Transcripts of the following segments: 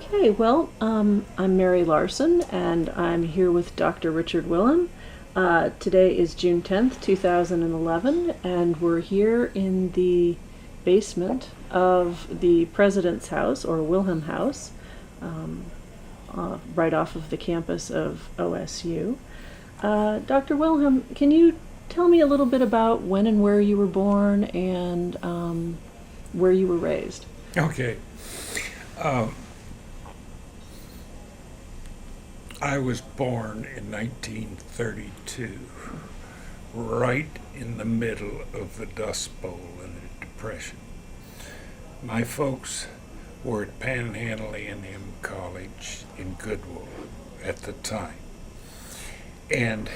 Okay, well, I'm Mary Larson, and I'm here with Dr. Richard Willham. Today is June 10th, 2011, and we're here in the basement of the President's House, or Willham House, right off of the campus of OSU. Dr. Willham, can you tell me a little bit about when and where you were born and where you were raised? Okay. I was born in 1932, right in the middle of the Dust Bowl and the Depression. My folks were at Panhandle A&M College in Goodwill at the time. And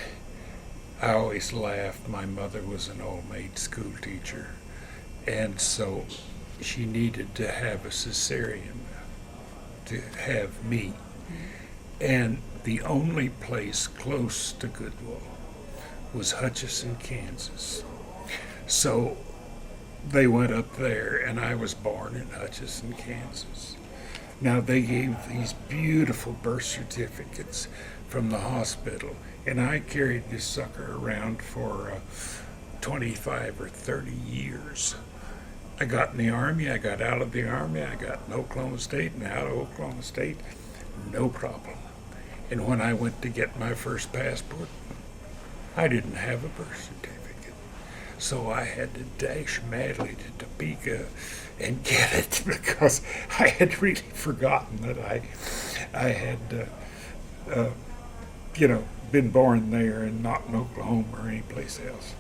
I always laughed. My mother was an old maid school teacher, and so she needed to have a cesarean to have me. And the only place close to Goodwill was Hutchinson, Kansas. So they went up there, and I was born in Hutchinson, Kansas. Now, they gave these beautiful birth certificates from the hospital, and I carried this sucker around for 25 or 30 years. I got in the Army, I got out of the Army, I got in Oklahoma State and out of Oklahoma State, no problem. And when I went to get my first passport, I didn't have a birth certificate. So I had to dash madly to Topeka and get it because I had really forgotten that I had, been born there and not in Oklahoma or anyplace else.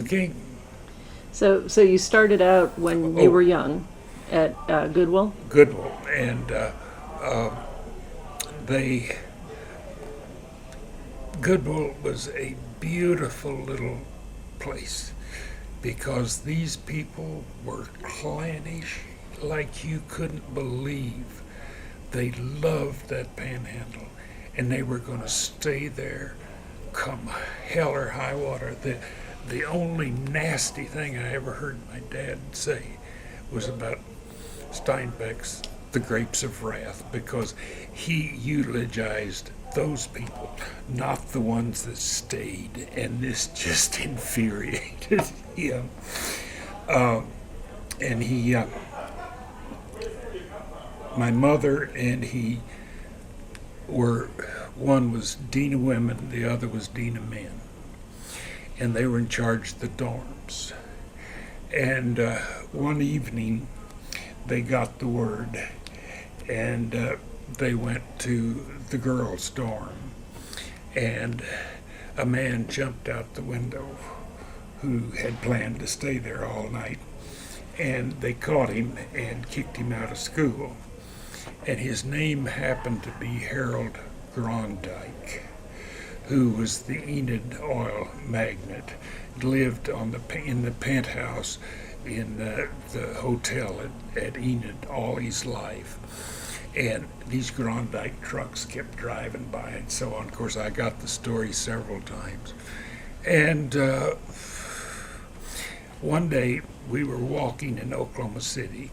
Okay. So you started out when you were young at Goodwill? Goodwill, and Goodwill was a beautiful little place because these people were clannish like you couldn't believe. They loved that Panhandle, and they were going to stay there come hell or high water. The only nasty thing I ever heard my dad say was about Steinbeck's The Grapes of Wrath, because he eulogized those people, not the ones that stayed, and this just infuriated him. And he, my mother and he were, one was Dean of Women, the other was Dean of Men. And they were in charge of the dorms. And one evening, they got the word, and they went to the girls' dorm, and a man jumped out the window who had planned to stay there all night, and they caught him and kicked him out of school. And his name happened to be Harold Grondike, who was the Enid oil magnate, lived in the penthouse in the hotel at Enid all his life. And these Grondike trucks kept driving by and so on. Of course, I got the story several times. And one day we were walking in Oklahoma City,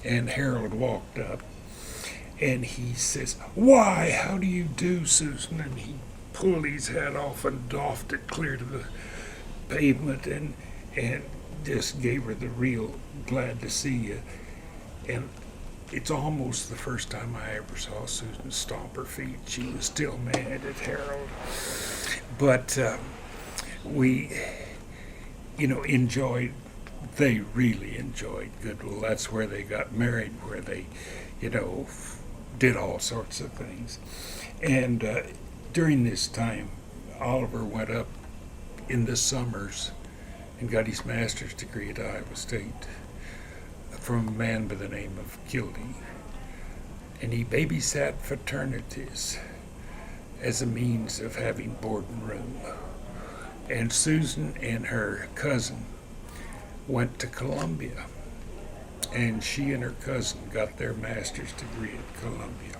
and Harold walked up, and he says, "Why, how do you do, Susan?" And he pulled his hat off and doffed it clear to the pavement and just gave her the real glad to see you. And it's almost the first time I ever saw Susan stomp her feet. She was still mad at Harold. But we, they really enjoyed Goodwill. That's where they got married, where they, did all sorts of things. And during this time, Oliver went up in the summers and got his master's degree at Iowa State from a man by the name of Gildy. And he babysat fraternities as a means of having board and room. And Susan and her cousin went to Columbia, and she and her cousin got their master's degree at Columbia.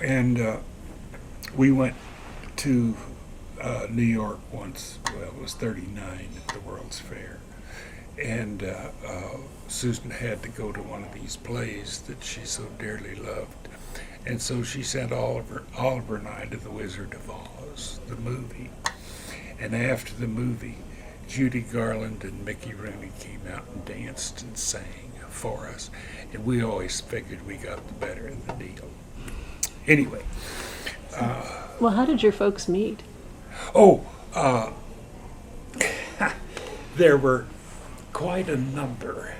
And we went to New York once, well, it was 39 at the World's Fair. And Susan had to go to one of these plays that she so dearly loved. And so she sent Oliver and I to The Wizard of Oz, the movie. And after the movie, Judy Garland and Mickey Rooney came out and danced and sang for us. And we always figured we got the better of the deal. Anyway. Well, how did your folks meet? There were quite a number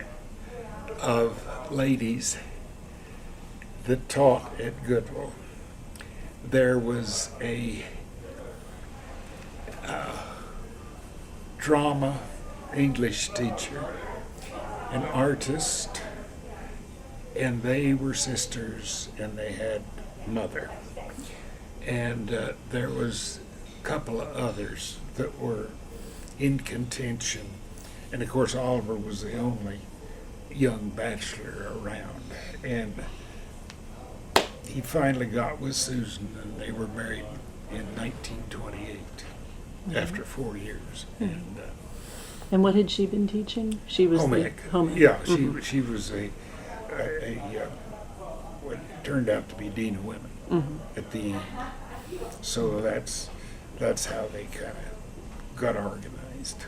of ladies that taught at Goodwill. There was a drama English teacher, an artist, and they were sisters, and they had mother. And there was a couple of others that were in contention. And of course, Oliver was the only young bachelor around. And he finally got with Susan, and they were married in 1928 after 4 years. And what had she been teaching? She was home ec. Home ec. Yeah, she was a what turned out to be Dean of Women at the end. So that's how they kind of got organized.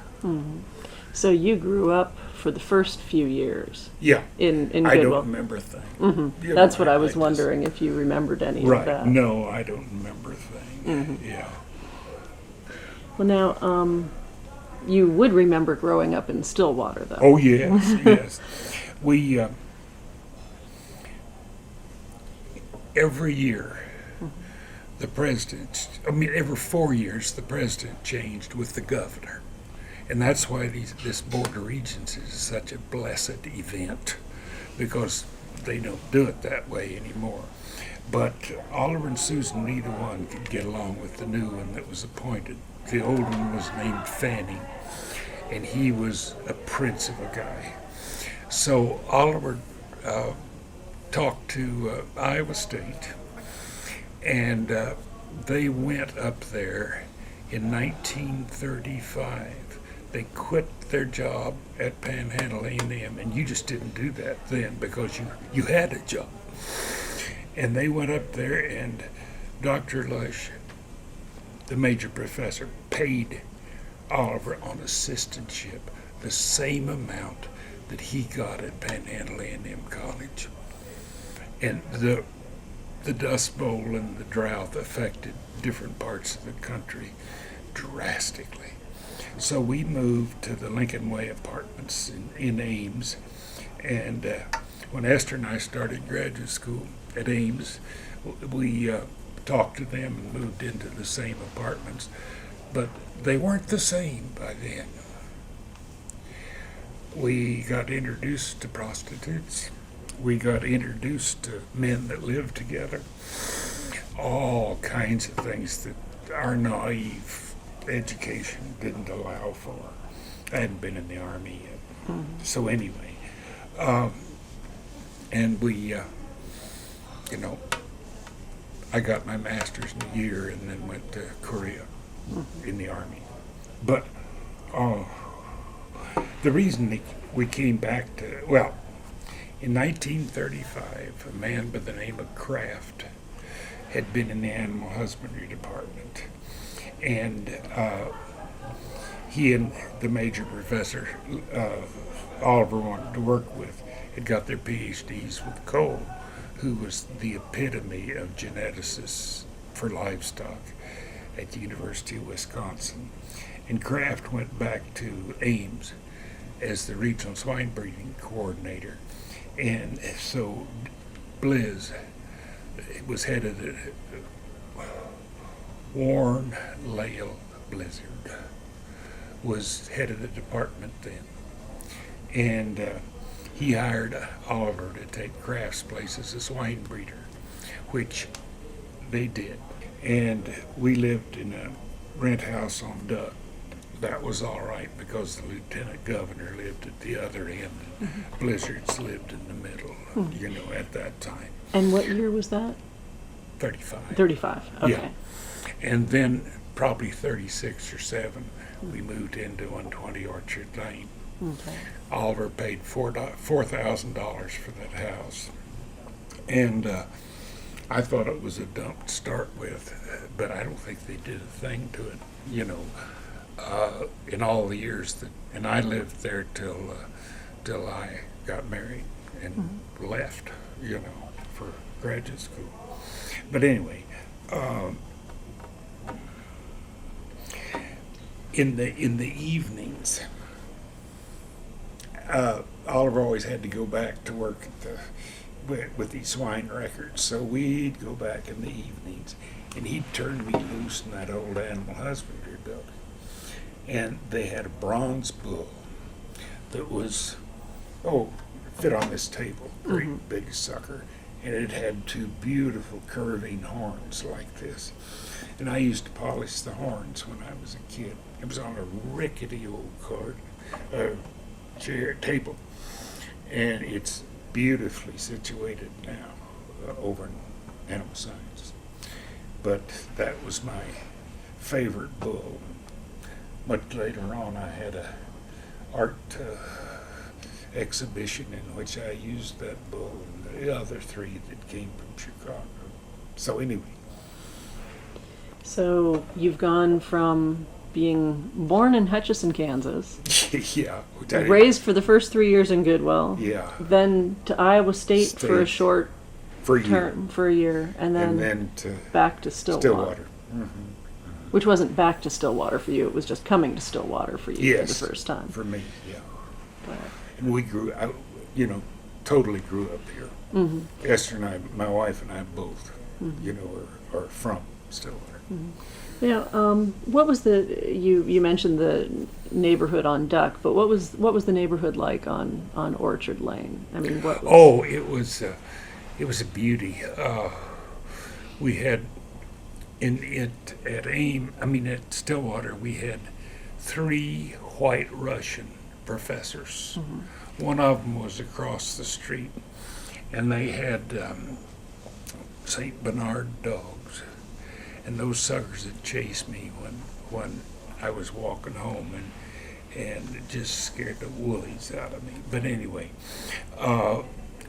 So you grew up for the first few years. Yeah. In Goodwill. I don't remember a thing. That's what I was wondering, if you remembered any of that. No, I don't remember a thing. Yeah. Well, now, you would remember growing up in Stillwater, though. Oh, yes, yes. We, every year, the president, every 4 years, the president changed with the governor. And that's why this Board of Regents is such a blessed event, because they don't do it that way anymore. But Oliver and Susan, neither one could get along with the new one that was appointed. The old one was named Fanning, and he was a prince of a guy. So Oliver talked to Iowa State, and they went up there in 1935. They quit their job at Panhandle A&M, and you just didn't do that then because you had a job. And they went up there, and Dr. Lush, the major professor, paid Oliver on assistantship the same amount that he got at Panhandle A&M College. And the Dust Bowl and the drought affected different parts of the country drastically. So we moved to the Lincoln Way Apartments in Ames, and when Esther and I started graduate school at Ames, we talked to them and moved into the same apartments, but they weren't the same by then. We got introduced to prostitutes. We got introduced to men that lived together. All kinds of things that our naive education didn't allow for. I hadn't been in the Army yet. So anyway, and we, I got my master's in a year and then went to Korea in the Army. But the reason we came back to, in 1935, a man by the name of Kraft had been in the animal husbandry department. And he and the major professor Oliver wanted to work with had got their PhDs with Cole, who was the epitome of geneticists for livestock at the University of Wisconsin. And Kraft went back to Ames as the regional swine breeding coordinator. And so Blizz was head of the Warren Lale Blizzard was head of the department then. And he hired Oliver to take Kraft's place as a swine breeder, which they did. And we lived in a rent house on Duck. That was all right because the lieutenant governor lived at the other end. Blizzards lived in the middle, at that time. And what year was that? 35. 35, okay. Yeah. And then probably 36 or 7, we moved into 120 Orchard Lane. Okay. Oliver paid $4,000 for that house. And I thought it was a dump to start with, but I don't think they did a thing to it, in all the years and I lived there till I got married and left, for graduate school. But anyway, in the evenings, Oliver always had to go back to work with these swine records, so we'd go back in the evenings, and he'd turn me loose in that old animal husbandry building. And they had a bronze bull that was, fit on this table, great big sucker, and it had two beautiful curving horns like this. And I used to polish the horns when I was a kid. It was on a rickety old table, and it's beautifully situated now over in animal science. But that was my favorite bull. Much later on, I had a art exhibition in which I used that bull and the other three that came from Chicago. So anyway. So you've gone from being born in Hutchinson, Kansas, Yeah. raised for the first 3 years in Goodwill, Yeah. then to Iowa State for a short For a year. term, for a year, and then to back to Stillwater. Mm-hmm. Which wasn't back to Stillwater for you, it was just coming to Stillwater for you Yes, for the first time. for me, yeah. But, And we totally grew up here. mm-hmm, Esther and I, my wife and I both, mm-hmm. are from Stillwater. mm-hmm. Now, what was you mentioned the neighborhood on Duck, but what was the neighborhood like on Orchard Lane? I mean, what was... Oh, it was a beauty. We had at Stillwater, we had 3 White Russian professors. Mm-hmm. One of them was across the street, and they had St. Bernard dogs, and those suckers had chased me when I was walking home, and it just scared the woolies out of me. But anyway,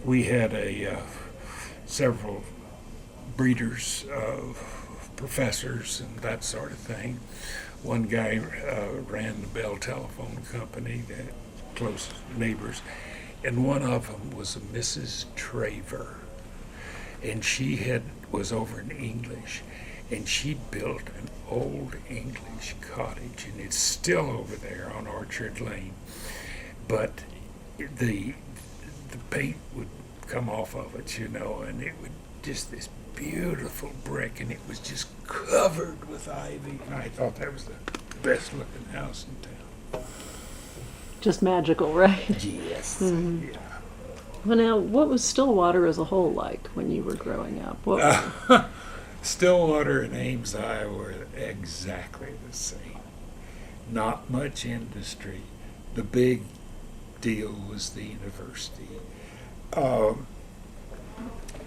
we had several breeders of professors and that sort of thing. One guy ran the Bell Telephone Company, the close neighbors, and one of them was a Mrs. Traver, and she was over in English, and she built an old English cottage, and it's still over there on Orchard Lane, but the paint would come off of it, and it would just this beautiful brick, and it was just covered with ivy, and I thought that was the best looking house in town. Just magical, right? Yes. Mm-hmm. Yeah. Well, now, what was Stillwater as a whole like when you were growing up? Stillwater and Ames, Iowa were exactly the same. Not much industry. The big deal was the university.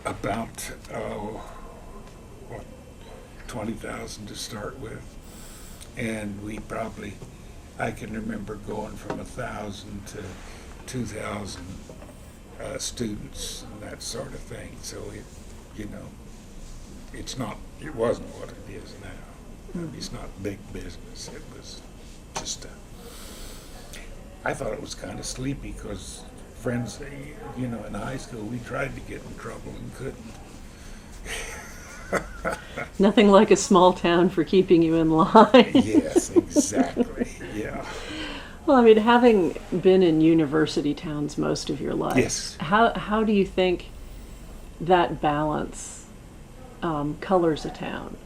About 20,000 to start with, and I can remember going from 1,000 to 2,000 students and that sort of thing. So it wasn't what it is now. Mm-hmm. It's not big business. It was just I thought it was kind of sleepy because friends, in high school, we tried to get in trouble and couldn't. Nothing like a small town for keeping you in line. Yes, exactly. Yeah. Well, I mean, having been in university towns most of your life, Yes. How do you think that balance colors a town?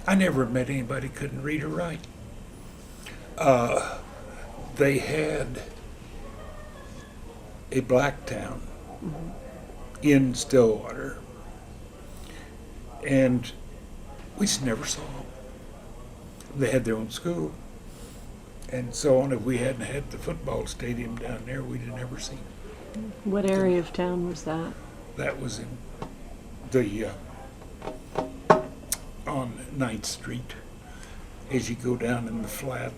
I never met anybody who couldn't read or write. They had a black town in Stillwater, and we just never saw them. They had their own school, and so on. If we hadn't had the football stadium down there, we'd have never seen them. What area of town was that? That was in on 9th Street, as you go down in the flat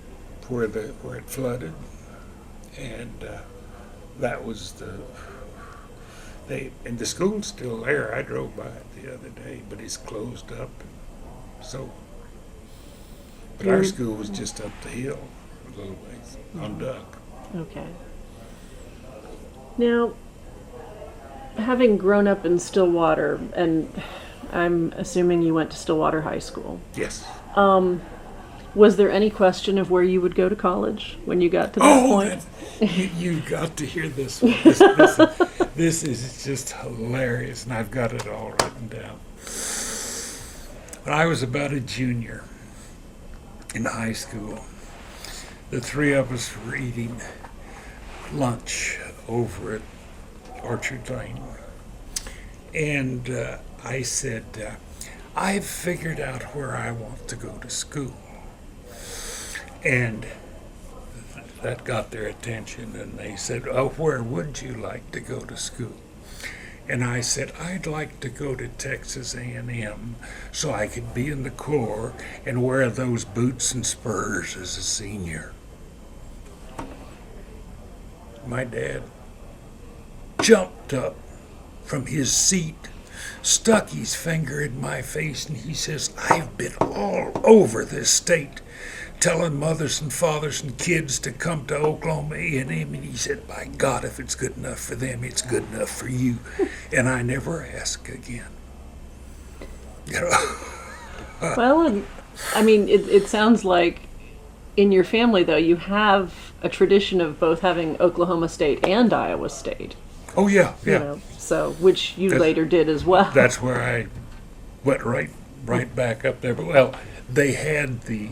where it flooded, and that was and the school's still there. I drove by it the other day, but it's closed up. So, but our school was just up the hill a little ways on Duck. Okay. Now, having grown up in Stillwater, and I'm assuming you went to Stillwater High School. Yes. Was there any question of where you would go to college when you got to that point? You got to hear this one. This is just hilarious, and I've got it all written down. When I was about a junior in high school, the three of us were eating lunch over at Orchard Lane. And I said, I've figured out where I want to go to school. And that got their attention, and they said, oh, where would you like to go to school? And I said, I'd like to go to Texas A&M so I could be in the Corps and wear those boots and spurs as a senior. My dad jumped up from his seat, stuck his finger in my face, and he says, I've been all over this state telling mothers and fathers and kids to come to Oklahoma A&M, and he said, by God, if it's good enough for them, it's good enough for you. And I never ask again. You know? Well, I mean, it sounds like in your family, though, you have a tradition of both having Oklahoma State and Iowa State. Oh, yeah, yeah. You know, so, which you later did as well. That's where I went right back up there. But, well, they had the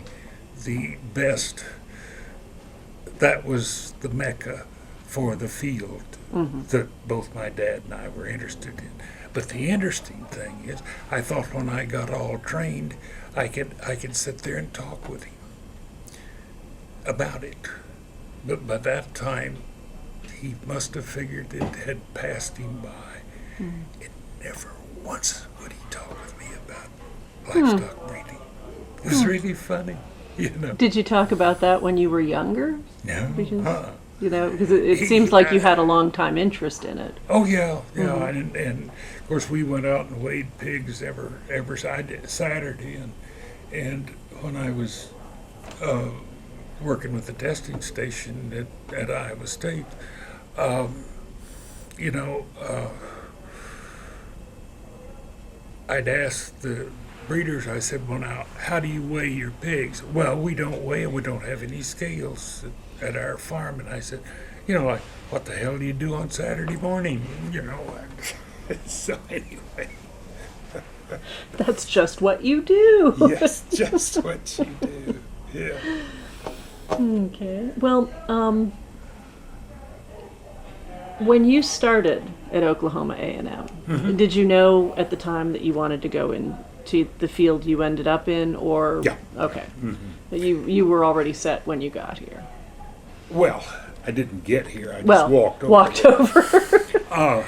best, that was the mecca for the field that both my dad and I were interested in. But the interesting thing is, I thought when I got all trained, I could sit there and talk with him about it. But by that time, he must have figured it had passed him by. And never once would he talk with me about livestock breeding. It was really funny. You know. Did you talk about that when you were younger? No. Because, you know, because it seems like you had a long time interest in it. Oh yeah, yeah, and of course we went out and weighed pigs every Saturday, and when I was working with the testing station at Iowa State, you know, I'd ask the breeders, I said, well, now, how do you weigh your pigs? Well, we don't weigh them. We don't have any scales at our farm. And I said, you know, like, what the hell do you do on Saturday morning? You know, so anyway. That's just what you do. Yes, just what you do. Yeah. Okay. Well, when you started at Oklahoma A&M, did you know at the time that you wanted to go into the field you ended up in, or yeah? Okay. You were already set when you got here. Well, I didn't get here. I just walked over.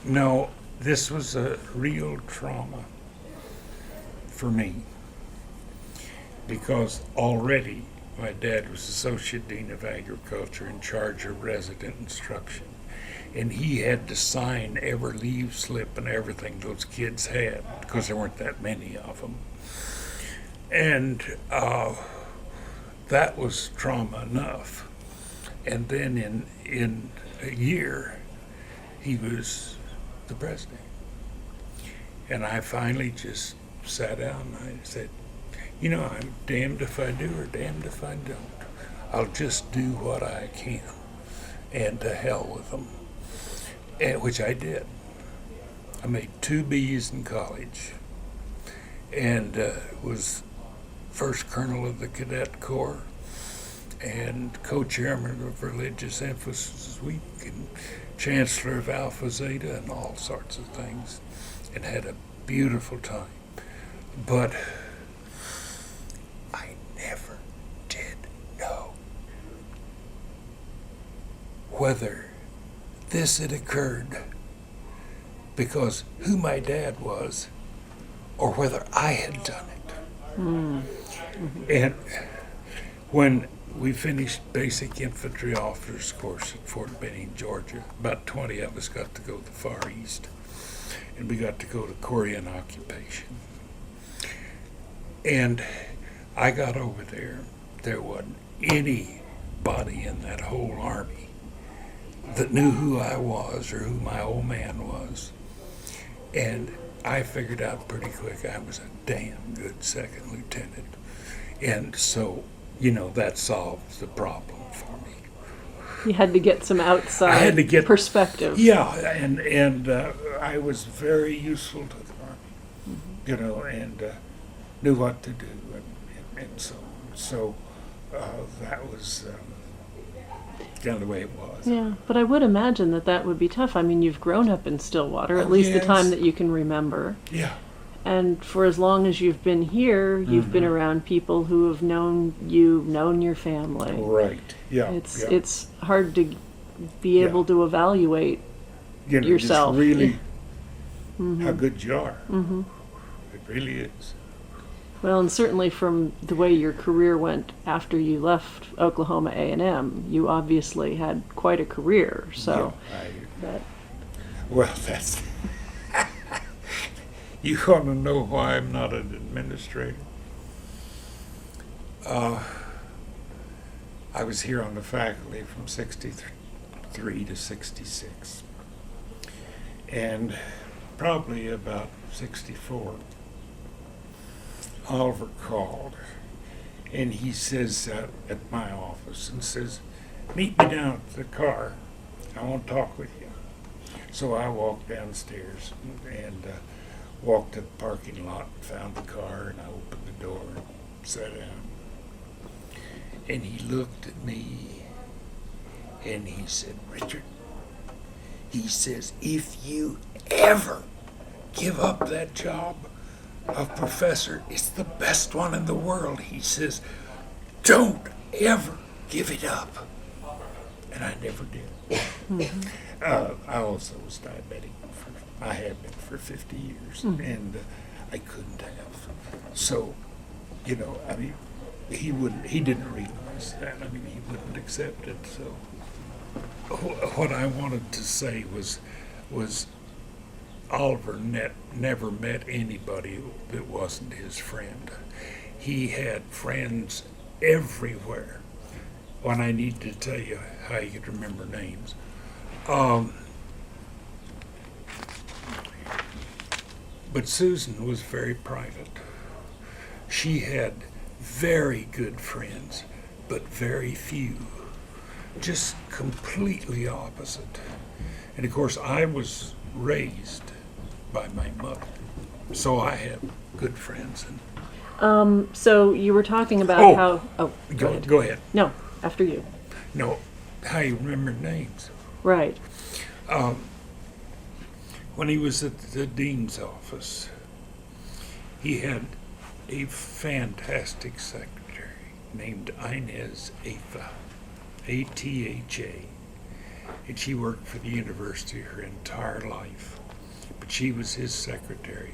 No, this was a real trauma for me, because already my dad was Associate Dean of Agriculture in charge of resident instruction, and he had to sign every leave slip and everything those kids had, because there weren't that many of them. And that was trauma enough. And then in a year, he was the president. And I finally just sat down and I said, you know, I'm damned if I do or damned if I don't. I'll just do what I can, and to hell with them. And, which I did. I made 2 B's in college, and was first colonel of the Cadet Corps, and co-chairman of Religious Emphasis Week, and chancellor of Alpha Zeta, and all sorts of things, and had a beautiful time. But I never did know whether this had occurred because who my dad was, or whether I had done it. And when we finished basic infantry officers course at Fort Benning, Georgia, about 20 of us got to go to the Far East, and we got to go to Korean occupation. And I got over there. There wasn't anybody in that whole army that knew who I was or who my old man was. And I figured out pretty quick I was a damn good second lieutenant. And so, that solves the problem for me. You had to get some outside I had to get perspective. Yeah, and I was very useful to the Army, and knew what to do, and so on. So that was kind of the way it was. Yeah, but I would imagine that would be tough. I mean, you've grown up in Stillwater, at least the time that you can remember. Yeah. And for as long as you've been here, you've been around people who have known you, known your family. Right. Yeah. It's hard to be able to evaluate yourself. Just really how good you are. Mm-hmm. It really is. Well, and certainly from the way your career went after you left Oklahoma A&M, you obviously had quite a career. So, that's. You want to know why I'm not an administrator? I was here on the faculty from 63 to 66. And probably about 64, Oliver called, and he says at my office, and says, meet me down at the car. I want to talk with you. So I walked downstairs and walked to the parking lot, found the car, and I opened the door and sat down. And he looked at me and he said, Richard, he says, if you ever give up that job of professor, it's the best one in the world. He says, don't ever give it up. And I never did. I also was diabetic. I have been for 50 years, and I couldn't have. So, he didn't realize that. I mean, he wouldn't accept it. So, what I wanted to say was Oliver never met anybody that wasn't his friend. He had friends everywhere. When I need to tell you how you could remember names. But Susan was very private. She had very good friends, but very few. Just completely opposite. And of course, I was raised by my mother, so I have good friends. So you were talking about how... Oh, go ahead. No, after you. No, how you remember names. Right. When he was at the dean's office, he had a fantastic secretary named Inez Atha, A-T-H-A, and she worked for the university her entire life, but she was his secretary.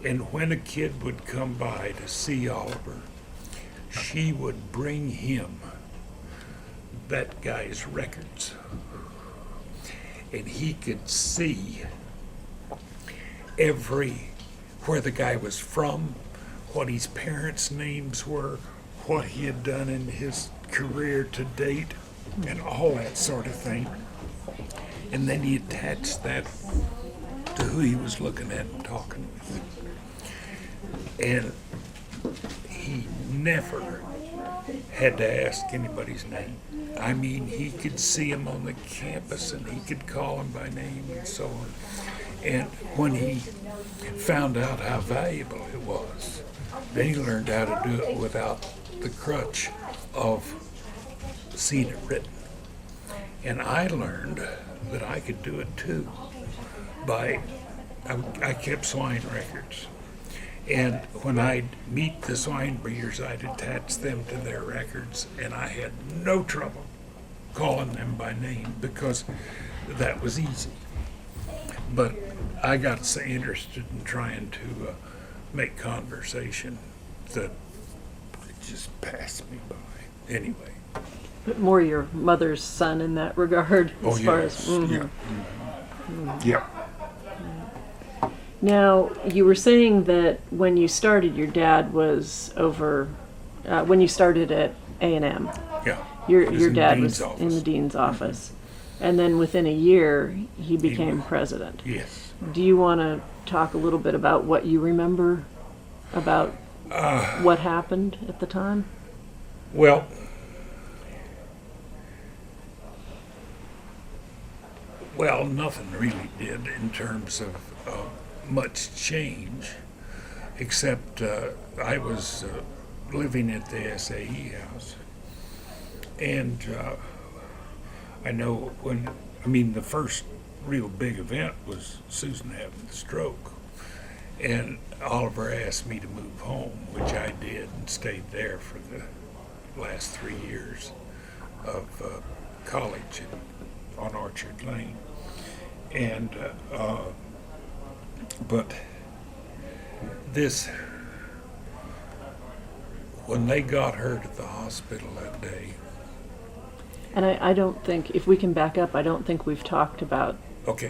And when a kid would come by to see Oliver, she would bring him that guy's records. And he could see where the guy was from, what his parents' names were, what he had done in his career to date, and all that sort of thing. And then he attached that to who he was looking at and talking with. And he never had to ask anybody's name. I mean, he could see him on the campus and he could call him by name and so on. And when he found out how valuable it was, then he learned how to do it without the crutch of seeing it written. And I learned that I could do it too I kept swine records. And when I'd meet the swine breeders, I'd attach them to their records, and I had no trouble calling them by name because that was easy. But I got so interested in trying to make conversation it just passed me by. Anyway. But more your mother's son in that regard, as far as. Yeah. Yeah. Now, you were saying that when you started, your dad was over. When you started at A&M, Yeah. your dad Dean's was office. in the dean's office, and then within a year he became president. Yes. Do you want to talk a little bit about what you remember about what happened at the time? Well, nothing really did in terms of much change, except I was living at the SAE house. And I know the first real big event was Susan having the stroke. And Oliver asked me to move home, which I did, and stayed there for the last 3 years of college on Orchard Lane. And but when they got her to the hospital that day. And I don't think, if we can back up, I don't think we've talked about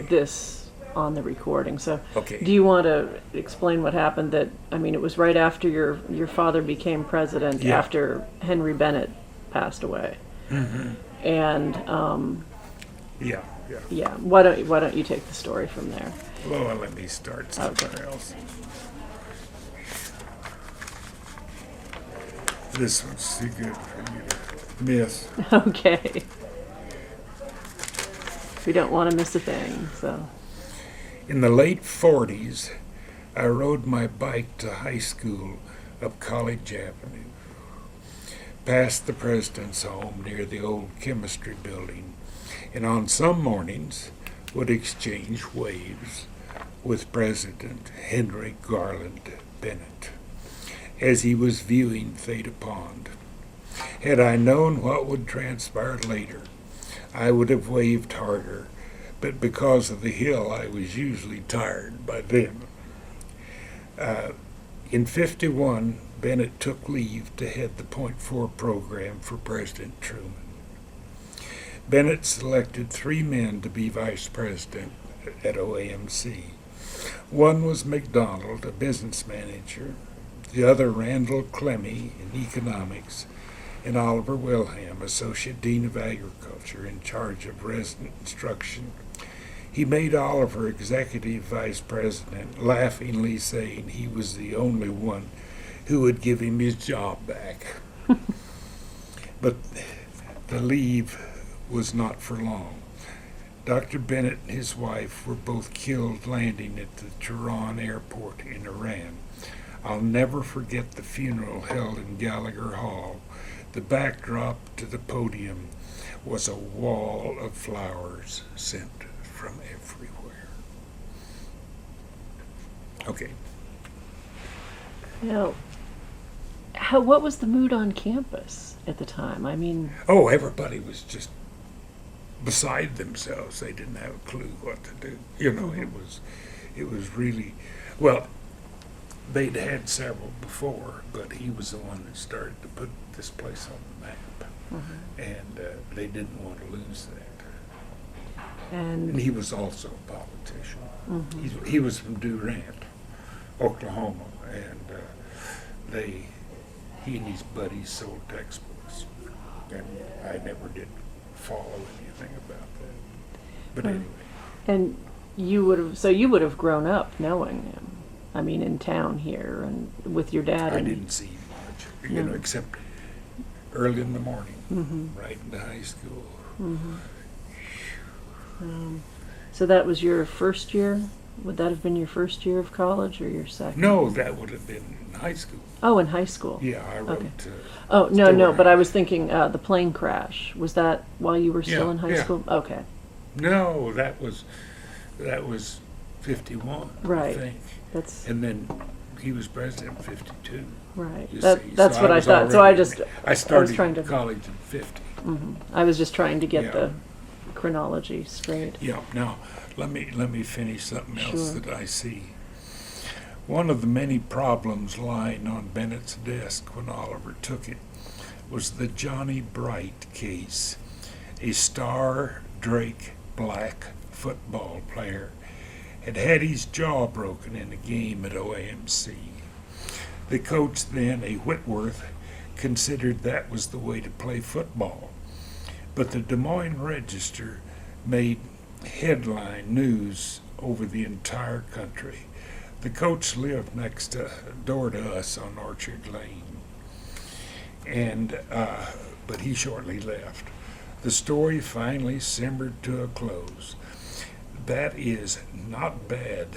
this on the recording. So do you want to explain what happened? It was right after your father became president, after Henry Bennett passed away. Mm-hmm. And why don't you take the story from there? Well, let me start somewhere else. This one's too good for you to miss. Okay. We don't want to miss a thing, so. In the late 40s, I rode my bike to high school up College Avenue, past the president's home near the old chemistry building, and on some mornings would exchange waves with President Henry Garland Bennett as he was viewing Theta Pond. Had I known what would transpire later, I would have waved harder, but because of the hill, I was usually tired by then. In '51, Bennett took leave to head the .4 program for President Truman. Bennett selected 3 men to be vice president at OAMC. One was McDonald, a business manager, the other Randall Clemmy in economics, and Oliver Willham, Associate Dean of Agriculture, in charge of resident instruction. He made Oliver Executive Vice President, laughingly saying he was the only one who would give him his job back. But the leave was not for long. Dr. Bennett and his wife were both killed landing at the Tehran airport in Iran. I'll never forget the funeral held in Gallagher Hall. The backdrop to the podium was a wall of flowers sent from everywhere. Okay. Now, what was the mood on campus at the time? Oh, everybody was just beside themselves. They didn't have a clue what to do. It was really, well, they'd had several before, but he was the one that started to put this place on the map. And they didn't want to lose that. And he was also a politician. He was from Durant, Oklahoma, and he and his buddies sold textbooks. And I never did follow anything about that. But anyway. And you would have grown up knowing him. In town here and with your dad. I didn't see him much, except early in the morning, right into high school. So that was your first year? Would that have been your first year of college or your second? No, that would have been in high school. Oh, in high school. Yeah, I wrote. No, but I was thinking the plane crash. Was that while you were still in high school? Okay. No, that was 51. Right. I think. And then he was president in 52. Right. That's what I thought. So I started college in 50. I was just trying to get the chronology straight. Yeah. Now let me finish something else that I see. One of the many problems lying on Bennett's desk when Oliver took it was the Johnny Bright case, a star Drake black football player had had his jaw broken in a game at OAMC. The coach then, a Whitworth, considered that was the way to play football. But the Des Moines Register made headline news over the entire country. The coach lived next door to us on Orchard Lane, and but he shortly left. The story finally simmered to a close. That is not bad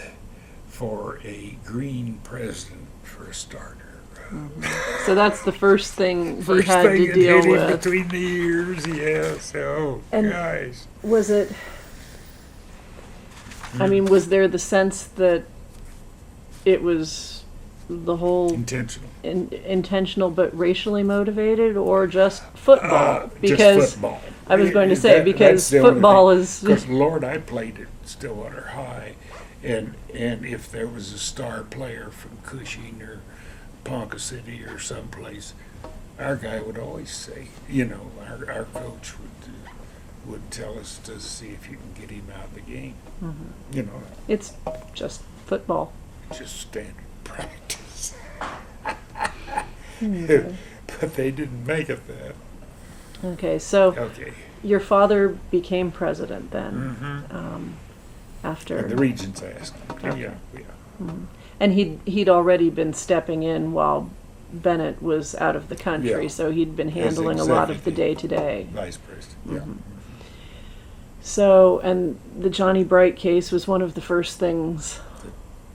for a green president for a starter. So that's the first thing he First had thing to it deal hit him with. between the ears, yes. Oh, And guys. was it, I mean, was there the sense that it was the whole Intentional. intentional but racially motivated, or just football? Because just football. I was going to say, because that's the only football thing. is... Because, Lord, I played at Stillwater High, and if there was a star player from Cushing or Ponca City or someplace, our guy would always say, our coach would tell us to see if you can get him out of the game. It's just football. Just standard practice. Okay. But they didn't make it that. Okay, so Okay. your father became president then, Mm-hmm. after... And the regents asked. Okay. Yeah. And he'd already been stepping in while Bennett was out of the country, Yeah. so he'd been As handling a lot of the executive day-to-day. Vice president. Yeah. So, and the Johnny Bright case was one of the first things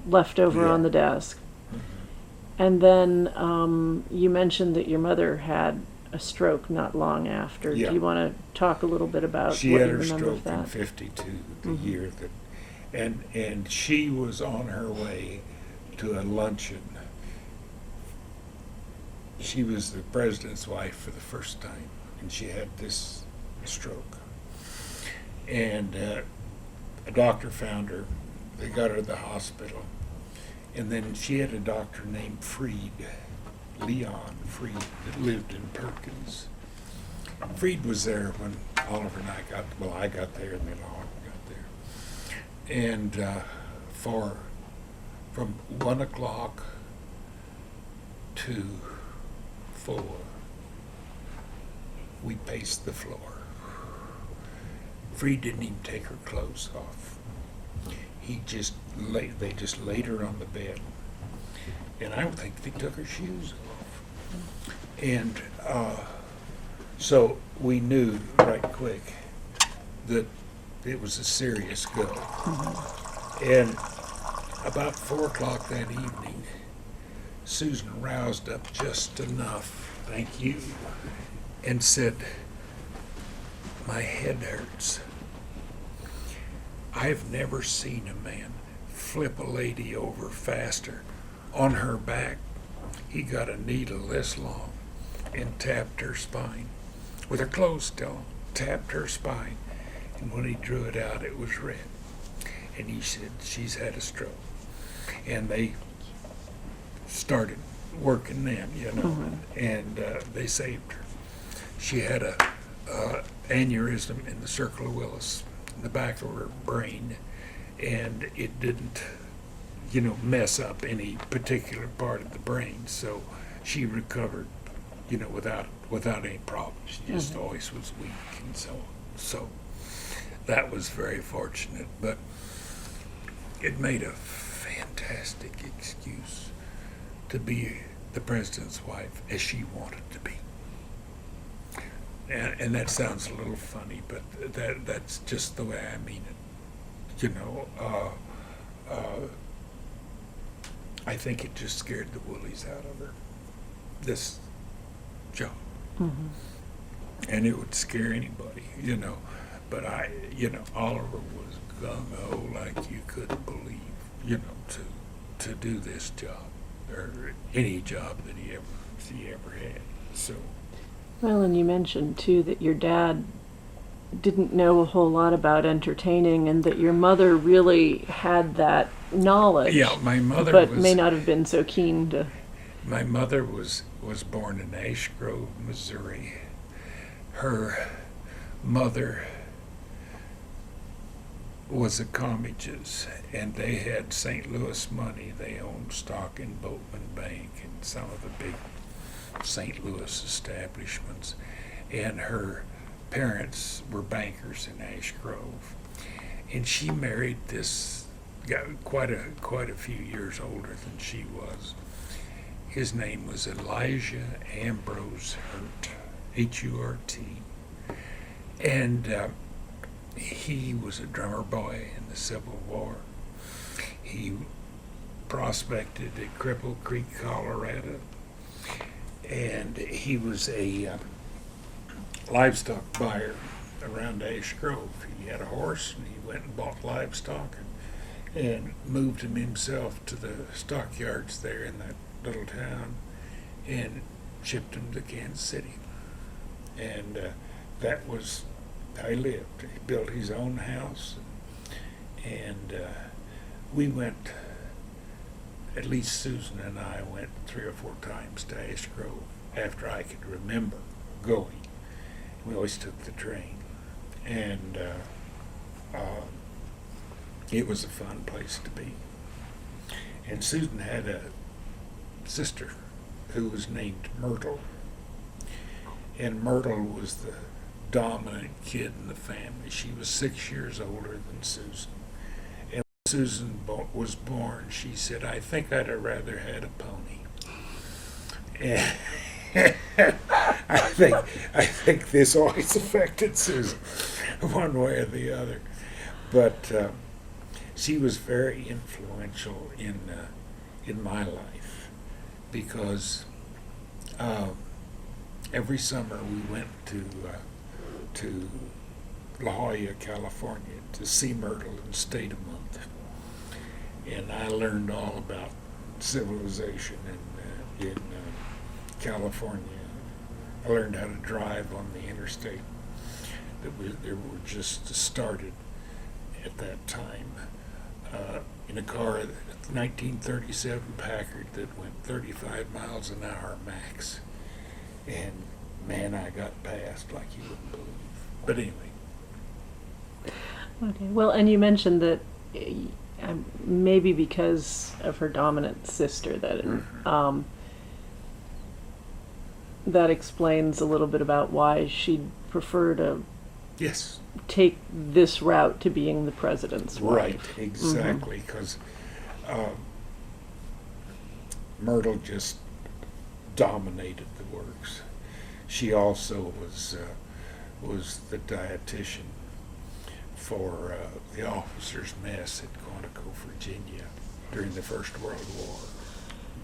left over Yeah. on the desk. And then you mentioned that your mother had a stroke not long after. Yeah. Do you want to talk a little bit about She what had you her remember of stroke in that? '52, the year that, and she was on her way to a luncheon. She was the president's wife for the first time, and she had this stroke. And a doctor found her. They got her to the hospital. And then she had a doctor named Freed, Leon Freed, that lived in Perkins. Freed was there when Oliver and I I got there and then Oliver got there. And from 1 o'clock to 4, we paced the floor. Freed didn't even take her clothes off. They just laid her on the bed. And I don't think they took her shoes off. And so we knew right quick that it was a serious go. And about 4 o'clock that evening, Susan roused up just enough, thank you, and said, "My head hurts." I've never seen a man flip a lady over faster. On her back, he got a needle this long and tapped her spine. With her clothes still on, tapped her spine. And when he drew it out, it was red. And he said, "She's had a stroke." And they started working then, and they saved her. She had a aneurysm in the circle of Willis, in the back of her brain, and it didn't, mess up any particular part of the brain. So she recovered, without any problems. She just always was weak and so on. So that was very fortunate, but it made a fantastic excuse to be the president's wife as she wanted to be. And that sounds a little funny, but that's just the way I mean it. I think it just scared the woolies out of her, this job. And it would scare anybody, But Oliver was gung-ho like you couldn't believe, to do this job, or any job that he ever had. So. Well, and you mentioned, too, that your dad didn't know a whole lot about entertaining, and that your mother really had that knowledge. Yeah, my mother but was. may not have been so keen to. My mother was born in Ash Grove, Missouri. Her mother was a Commage's, and they had St. Louis money. They owned stock in Boatman Bank and some of the big St. Louis establishments. And her parents were bankers in Ash Grove. And she married this guy, quite a few years older than she was. His name was Elijah Ambrose Hurt, H-U-R-T. And he was a drummer boy in the Civil War. He prospected at Cripple Creek, Colorado. And he was a livestock buyer around Ash Grove. He had a horse, and he went and bought livestock and moved him himself to the stockyards there in that little town and shipped him to Kansas City. And that was how he lived. He built his own house, and we went, at least Susan and I went 3 or 4 times to Ash Grove after I could remember going. We always took the train, and it was a fun place to be. And Susan had a sister who was named Myrtle, and Myrtle was the dominant kid in the family. She was 6 years older than Susan. And when Susan was born, she said, "I think I'd have rather had a pony." And I think this always affected Susan one way or the other. But she was very influential in my life, because every summer we went to La Jolla, California, to see Myrtle and stayed a month. And I learned all about civilization in California. I learned how to drive on the interstate that were just started at that time, in a car, a 1937 Packard that went 35 miles an hour max. And man, I got past like you wouldn't believe. But anyway. Okay. Well, and you mentioned that maybe because of her dominant sister, that that explains a little bit about why she'd prefer to Yes. take this route to being the president's wife. Right, exactly, because Myrtle just dominated the works. She also was the dietitian for the officers' mess at Quantico, Virginia during the First World War.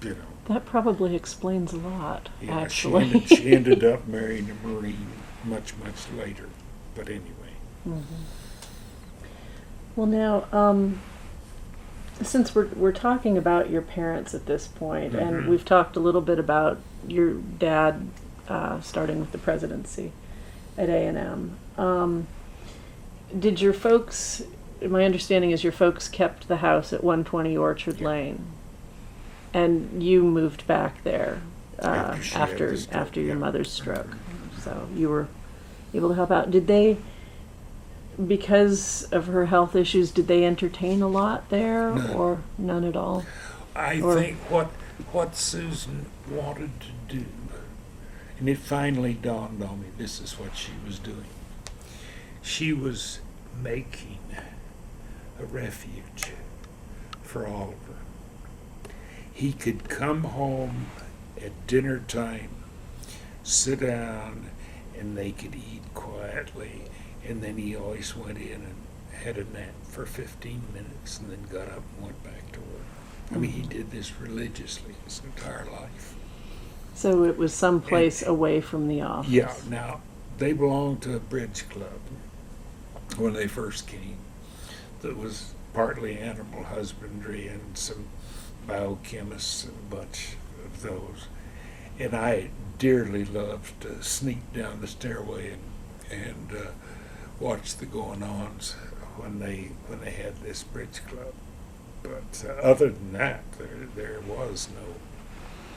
You know. That probably explains a lot, Yeah, actually. she ended up marrying a Marine much later. But anyway. Mm-hmm. Well, now, since we're talking about your parents at this point, and we've talked a little bit about your dad starting with the presidency at A&M, did your folks? My understanding is your folks kept the house at 120 Orchard Lane, and you moved back there after your mother's stroke. So you were able to help out. Did they, because of her health issues, did they entertain a lot there? None. Or none at all? I think what Susan wanted to do, and it finally dawned on me, this is what she was doing. She was making a refuge for Oliver. He could come home at dinner time, sit down, and they could eat quietly, and then he always went in and had a nap for 15 minutes and then got up and went back to work. I mean, he did this religiously his entire life. So it was someplace away from the office. Yeah, now, they belonged to a bridge club when they first came that was partly animal husbandry and some biochemists and a bunch of those. And I dearly loved to sneak down the stairway and watch the going-ons when they had this bridge club. But other than that, there was no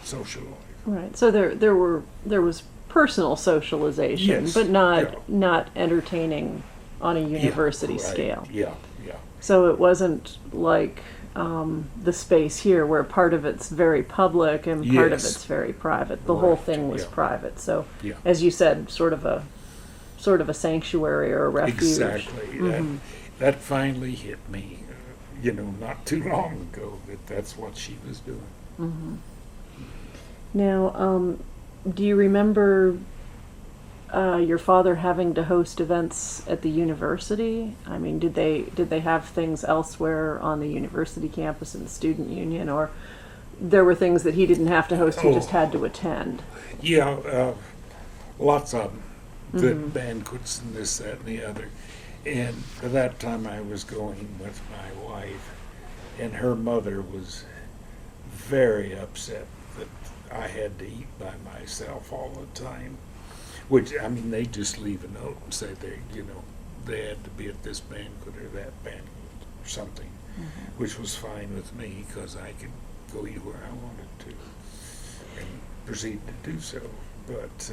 social life. Right. So there was personal socialization, Yes, but not yeah. not entertaining on a university right. scale. Yeah, yeah. So it wasn't like the space here where part of it's very public and part of Yes. it's very private. The whole Right, thing was yeah. private. So Yeah. as you said, sort of a sanctuary or a refuge. Exactly. That finally hit me, not too long ago, that's what she was doing. Now, do you remember your father having to host events at the university? I mean, did they have things elsewhere on the university campus in the student union, or there were things that he didn't have to host, he just had to attend? Yeah, lots of them. The banquets and this, that, and the other. And by that time I was going with my wife, and her mother was very upset that I had to eat by myself all the time. Which, I mean, they just leave a note and say they had to be at this banquet or that banquet or something, which was fine with me because I could go eat where I wanted to and proceed to do so. But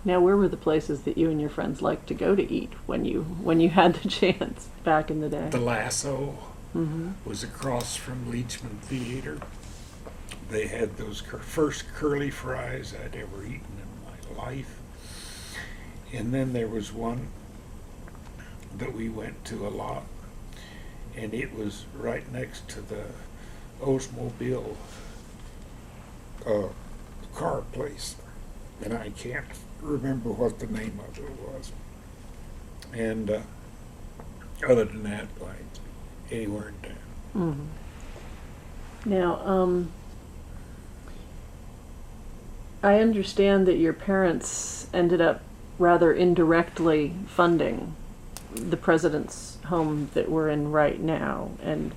Now, where were the places that you and your friends liked to go to eat when you had the chance back in the day? the Lasso was across from Leachman Theater. They had those first curly fries I'd ever eaten in my life. And then there was one that we went to a lot, and it was right next to the Oldsmobile car place, and I can't remember what the name of it was. And other than that, like anywhere in town. Now, I understand that your parents ended up rather indirectly funding the president's home that we're in right now, and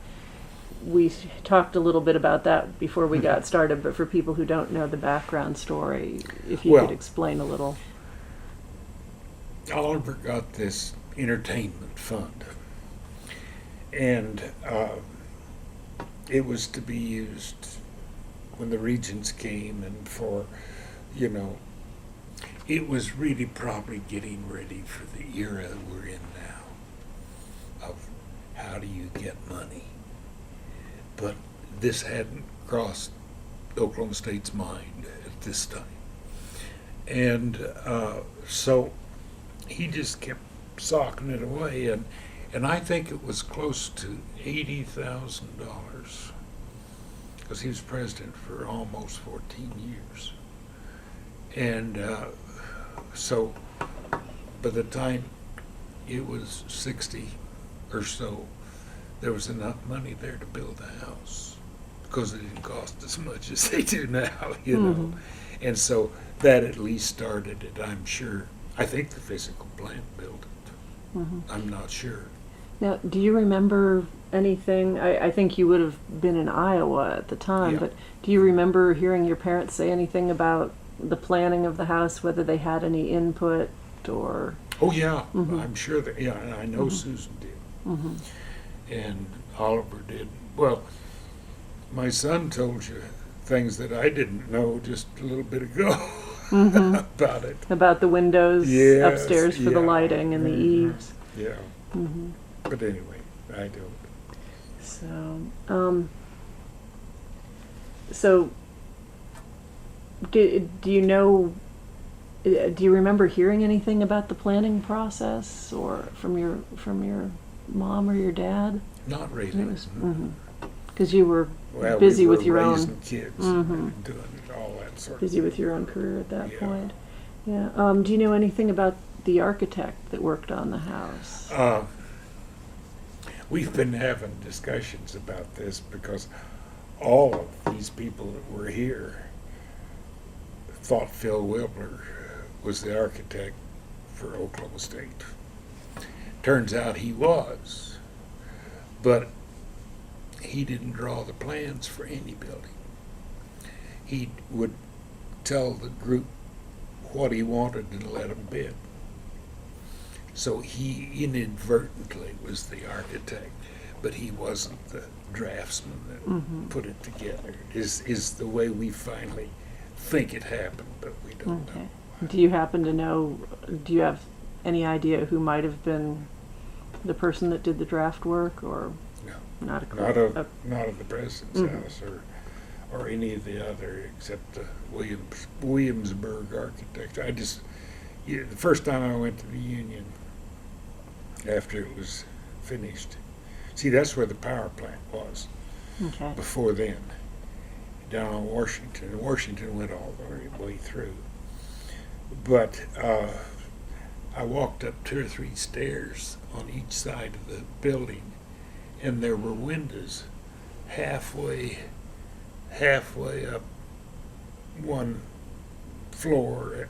we talked a little bit about that before we got started, but for people who don't know the background story, if you could explain a little. Oliver got this entertainment fund, and it was to be used when the regents came and for, it was really probably getting ready for the era we're in now of how do you get money. But this hadn't crossed Oklahoma State's mind at this time. And so he just kept socking it away, and I think it was close to $80,000 because he was president for almost 14 years. And so by the time it was 60 or so, there was enough money there to build a house because it didn't cost as much as they do now, know. And so that at least started it, I'm sure. I think the physical plant built it. I'm not sure. Now, do you remember anything? I think you would have been in Iowa at the time, Yeah. but do you remember hearing your parents say anything about the planning of the house, whether they had any input or? Oh yeah, I'm sure that. Yeah, and I know Susan did, and Oliver did. Well, my son told you things that I didn't know just a little bit ago about it. About the windows Yes, upstairs for the yeah. lighting and the eaves. Yeah. But anyway, I don't. So, do you know? Do you remember hearing anything about the planning process, or from your mom or your dad? Not really. Because you were Well, busy we were with your raising own, kids, and doing all that sort busy of with your own career at that Yeah. point. Yeah. Do you know anything about the architect that worked on the house? We've been having discussions about this because all of these people that were here thought Phil Wilbur was the architect for Oklahoma State. Turns out he was, but he didn't draw the plans for any building. He would tell the group what he wanted and let them bid. So he inadvertently was the architect, but he wasn't draftsman that put it together. Is the way we finally think it happened, but we don't know. Do you happen to know, do you have any idea who might have been the person that did the draft work, or No. not a clue? Not of the president's house or any of the other, except the Williamsburg architecture. The first time I went to the Union, after it was finished, see, that's where the power plant was. Okay. Before then, down on Washington. Washington went all the way through. But I walked up 2 or 3 stairs on each side of the building, and there were windows halfway up one floor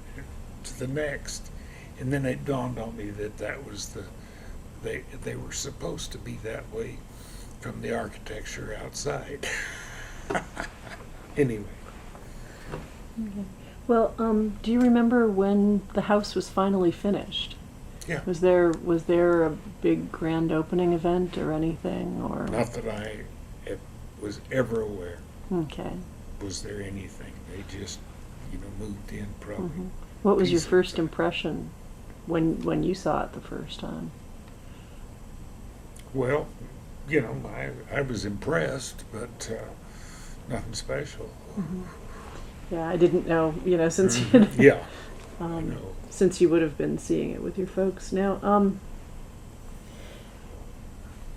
to the next, and then it dawned on me that was they were supposed to be that way from the architecture outside. Anyway. Okay. Well, do you remember when the house was finally finished? Yeah. Was there a big grand opening event or anything, or? Not that I was ever aware. Okay. Was there anything? They just, moved in probably. What was your first impression when you saw it the first time? Well, I was impressed, but nothing special. Yeah, I didn't know, since you Yeah. I know. since you would have been seeing it with your folks. Now,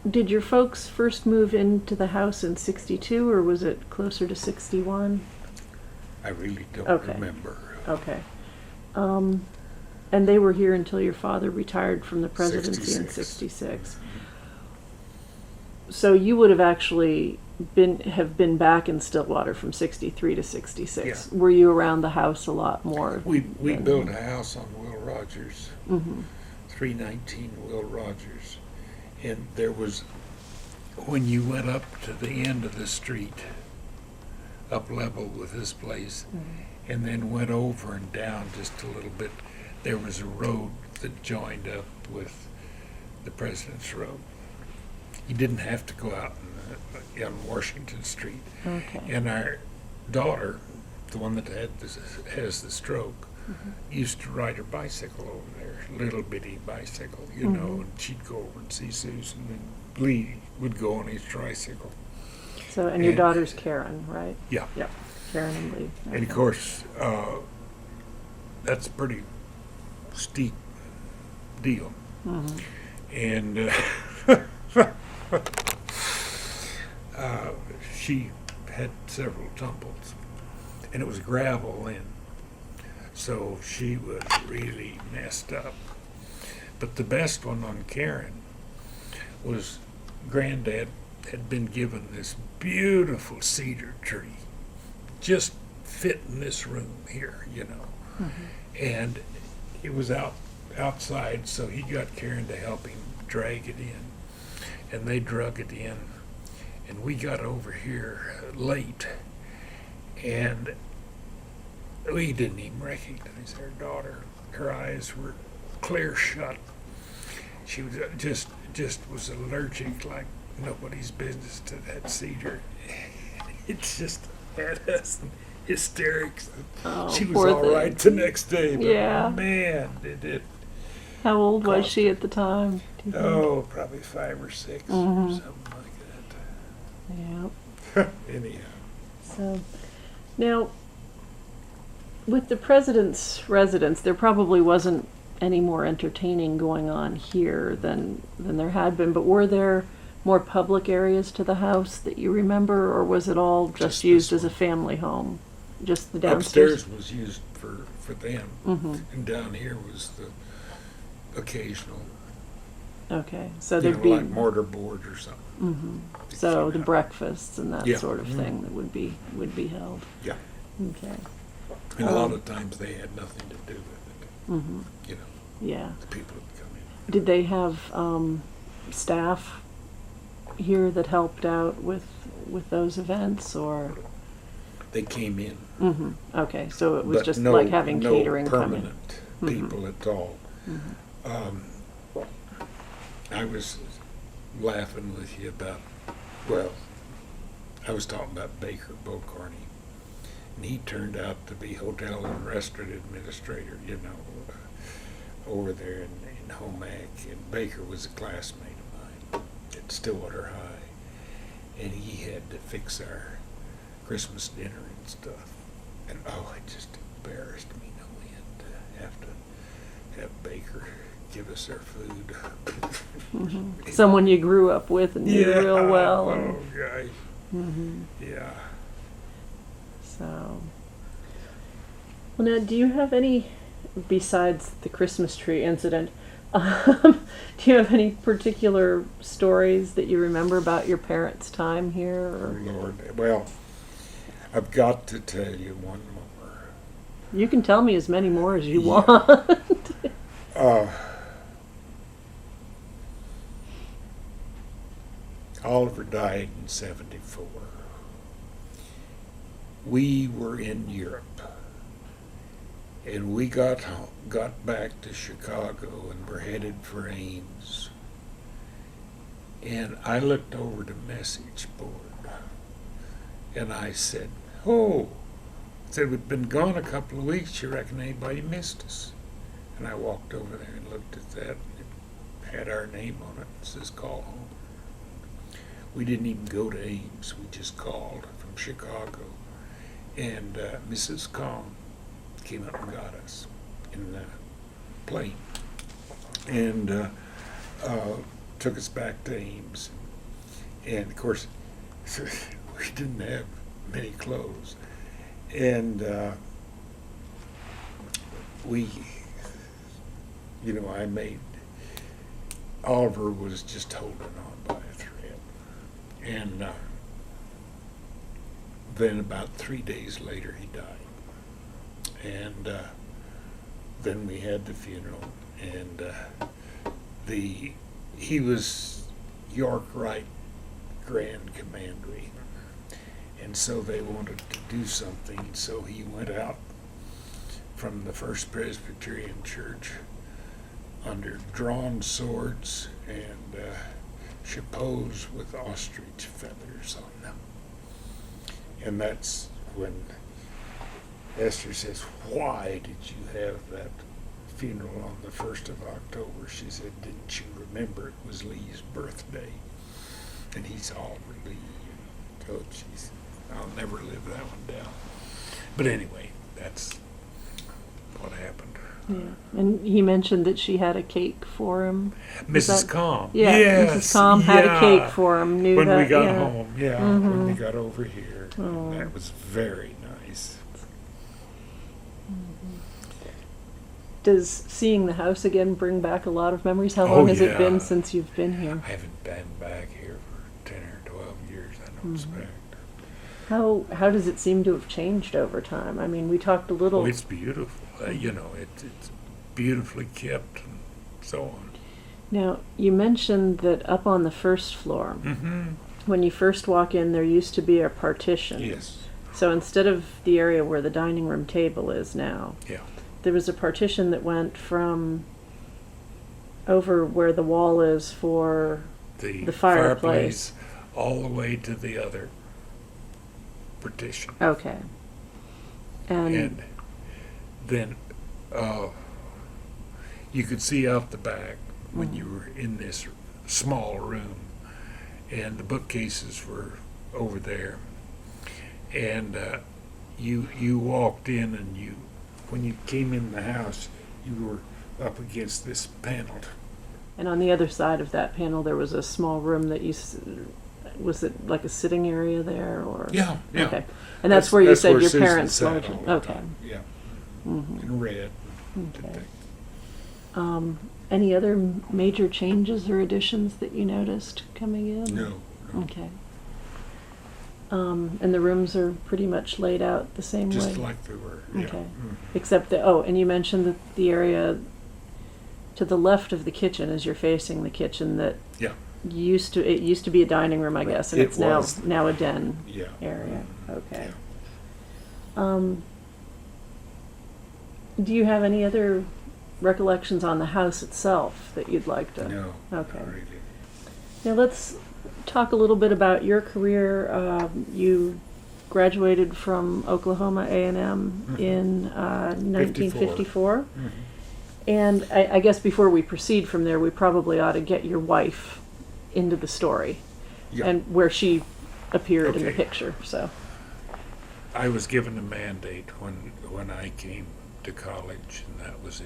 did your folks first move into the house in 62, or was it closer to 61? I really don't remember. Okay. And they were here until your father retired from the presidency in 66. So you would have actually been back in Stillwater from 63 to 66. Yeah. Were you around the house a lot more? We built a house on Will Rogers, 319 Will Rogers, and there was, when you went up to the end of the street, up level with this place, and then went over and down just a little bit, there was a road that joined up with the President's Road. You didn't have to go out on Washington Street. Okay. And our daughter, the one that has the stroke, used to ride her bicycle over there, little bitty bicycle, and she'd go over and see Susan, and Lee would go on his tricycle. So, and your daughter's Karen, right? Yeah. Yep. Karen and Lee. Okay. And of course, that's a pretty steep deal. And she had several tumbles, and it was gravel then, so she was really messed up. But the best one on Karen was Granddad had been given this beautiful cedar tree, just fit in this room here, and it was outside, so he got Karen to help him drag it in, and they drug it in, and we got over here late, and we didn't even recognize our daughter. Her eyes were clear shut. She was just was allergic like nobody's business to that cedar. It just had us in hysterics. Oh, She was poor all right thing. the next day, but Yeah. man, it How old was Cost- she at the time? Do you think? oh, probably 5 or 6 or something like Yeah. that. Anyhow, So, now, with the president's residence, there probably wasn't any more entertaining going on here than there had been, but were there more public areas to the house that you remember, or was it all just Just used this as a one. family home? Just the downstairs? upstairs was used for them, and down here was the occasional, Okay, so there'd be, like mortar board or something. so the breakfasts and that Yeah. sort of thing that would be held. Yeah, Okay, and a lot of times they had nothing to do with it. yeah. The people would come in. Did they have staff here that helped out with those events, or? They came in, Okay, so it was but just no, like having no catering come in. permanent people at all. I was laughing with you about, well, I was talking about Baker Bocarney, and he turned out to be hotel and restaurant administrator, over there in Home Ec. And Baker was a classmate of mine at Stillwater High, and he had to fix our Christmas dinner and stuff. And it just embarrassed me no end to have Baker give us our food. Mm-hmm. Someone you grew up with and knew real well. Oh, guy. Mm-hmm. Yeah. So, well, now, do you have any, besides the Christmas tree incident, do you have any particular stories that you remember about your parents' time here? Or? Lord, well, I've got to tell you one more. You can tell me as many more as you want. Oliver died in 1974. We were in Europe, and we got back to Chicago and were headed for Ames. And I looked over the message board, and I said, we've been gone a couple of weeks. You reckon anybody missed us? And I walked over there and looked at that, and it had our name on it. It says, call home. We didn't even go to Ames. We just called from Chicago. And Mrs. Kahn came up and got us in the plane and took us back to Ames. And, of course, we didn't have many clothes. And Oliver was just holding on by a thread. And then about 3 days later, he died. And then we had the funeral, and he was York Wright Grand Commandery. And so they wanted to do something, so he went out from the First Presbyterian Church under drawn swords and chapeaus with ostrich feathers on them. And that's when Esther says, why did you have that funeral on the 1st of October? She said, didn't you remember it was Lee's birthday? And he's Oliver Lee. Oh, jeez. I'll never live that one down. But anyway, that's what happened. Yeah. And he mentioned that she had a cake for him. Mrs. Calm. Yeah, yes. Mrs. Calm had a cake for him. Knew when that, we got home, when we got over here. Oh. That was very nice. Does seeing the house again bring back a lot of memories? How long has it been since you've been here? I haven't been back here for 10 or 12 years, I don't expect. How does it seem to have changed over time? I mean, we talked a little... Oh, it's beautiful. It's beautifully kept and so on. Now, you mentioned that up on the first floor, when you first walk in, there used to be a partition. Yes. So instead of the area where the dining room table is now, there was a partition that went from over where the wall is for the fireplace all the way to the other partition. Okay. And then you could see out the back when you were in this small room, and the bookcases were over there. And you walked in, and when you came in the house, you were up against this panel. And on the other side of that panel, there was a small room that was it like a sitting area there, or? Yeah. Okay. And that's where you said your Susan parents sat lived. all the Okay. time. Yeah. And read. Okay. Any other major changes or additions that you noticed coming in? No. Okay. And the rooms are pretty much laid out the same way? Just like they were, yeah. Okay. Except that, and you mentioned that the area to the left of the kitchen, as you're facing the kitchen, that it used to be a dining room, I guess, and it's now a den area. Okay. Do you have any other recollections on the house itself that you'd like to? No, Okay. not really. Now talk a little bit about your career? You graduated from Oklahoma A&M in 1954. And I guess before we proceed from there, we probably ought to get your wife into the story and where she appeared in the picture. So I was given a mandate when I came to college, and that was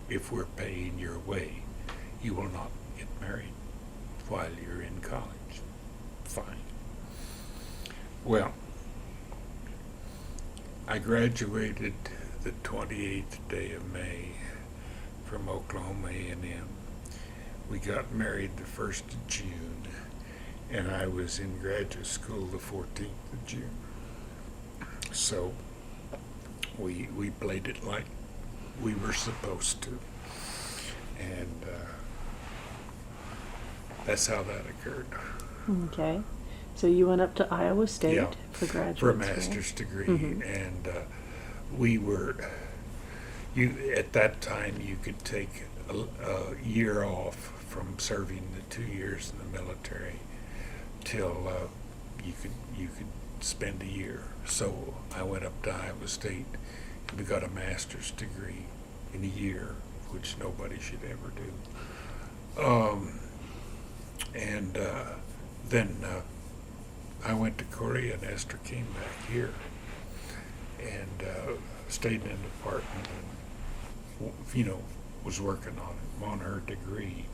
if we're paying your way, you will not get married while you're in college. Fine. Well, I graduated the 28th day of May from Oklahoma A&M. We got married the 1st of June, and I was in graduate school the 14th of June. So we played it like we were supposed to, and that's how that occurred. Okay. So you went up to Iowa State for graduate for a school. master's degree, and we were. At that time you could take a year off from serving the 2 years in the military till you could spend a year. So I went up to Iowa State and we got a master's degree in a year, which nobody should ever do. Then I went to Korea, and Esther came back here and stayed in an apartment and, was working on her degree.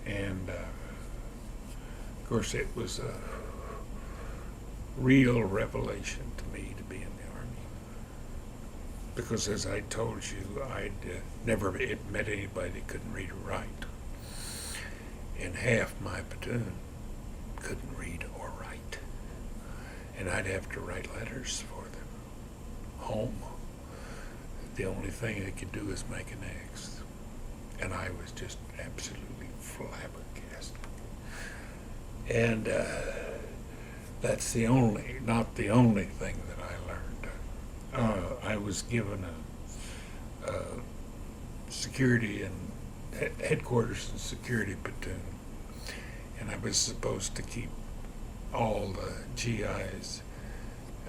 And of course it was a real revelation to me to be in the Army, because as I told you, I'd never met anybody that couldn't read or write, and half my platoon couldn't read or write, and I'd have to write letters for them home. The only thing they could do is make an X, and I was just absolutely flabbergasted. And that's not the only thing that I learned. I was given a security and headquarters and security platoon, and I was supposed to keep all the GIs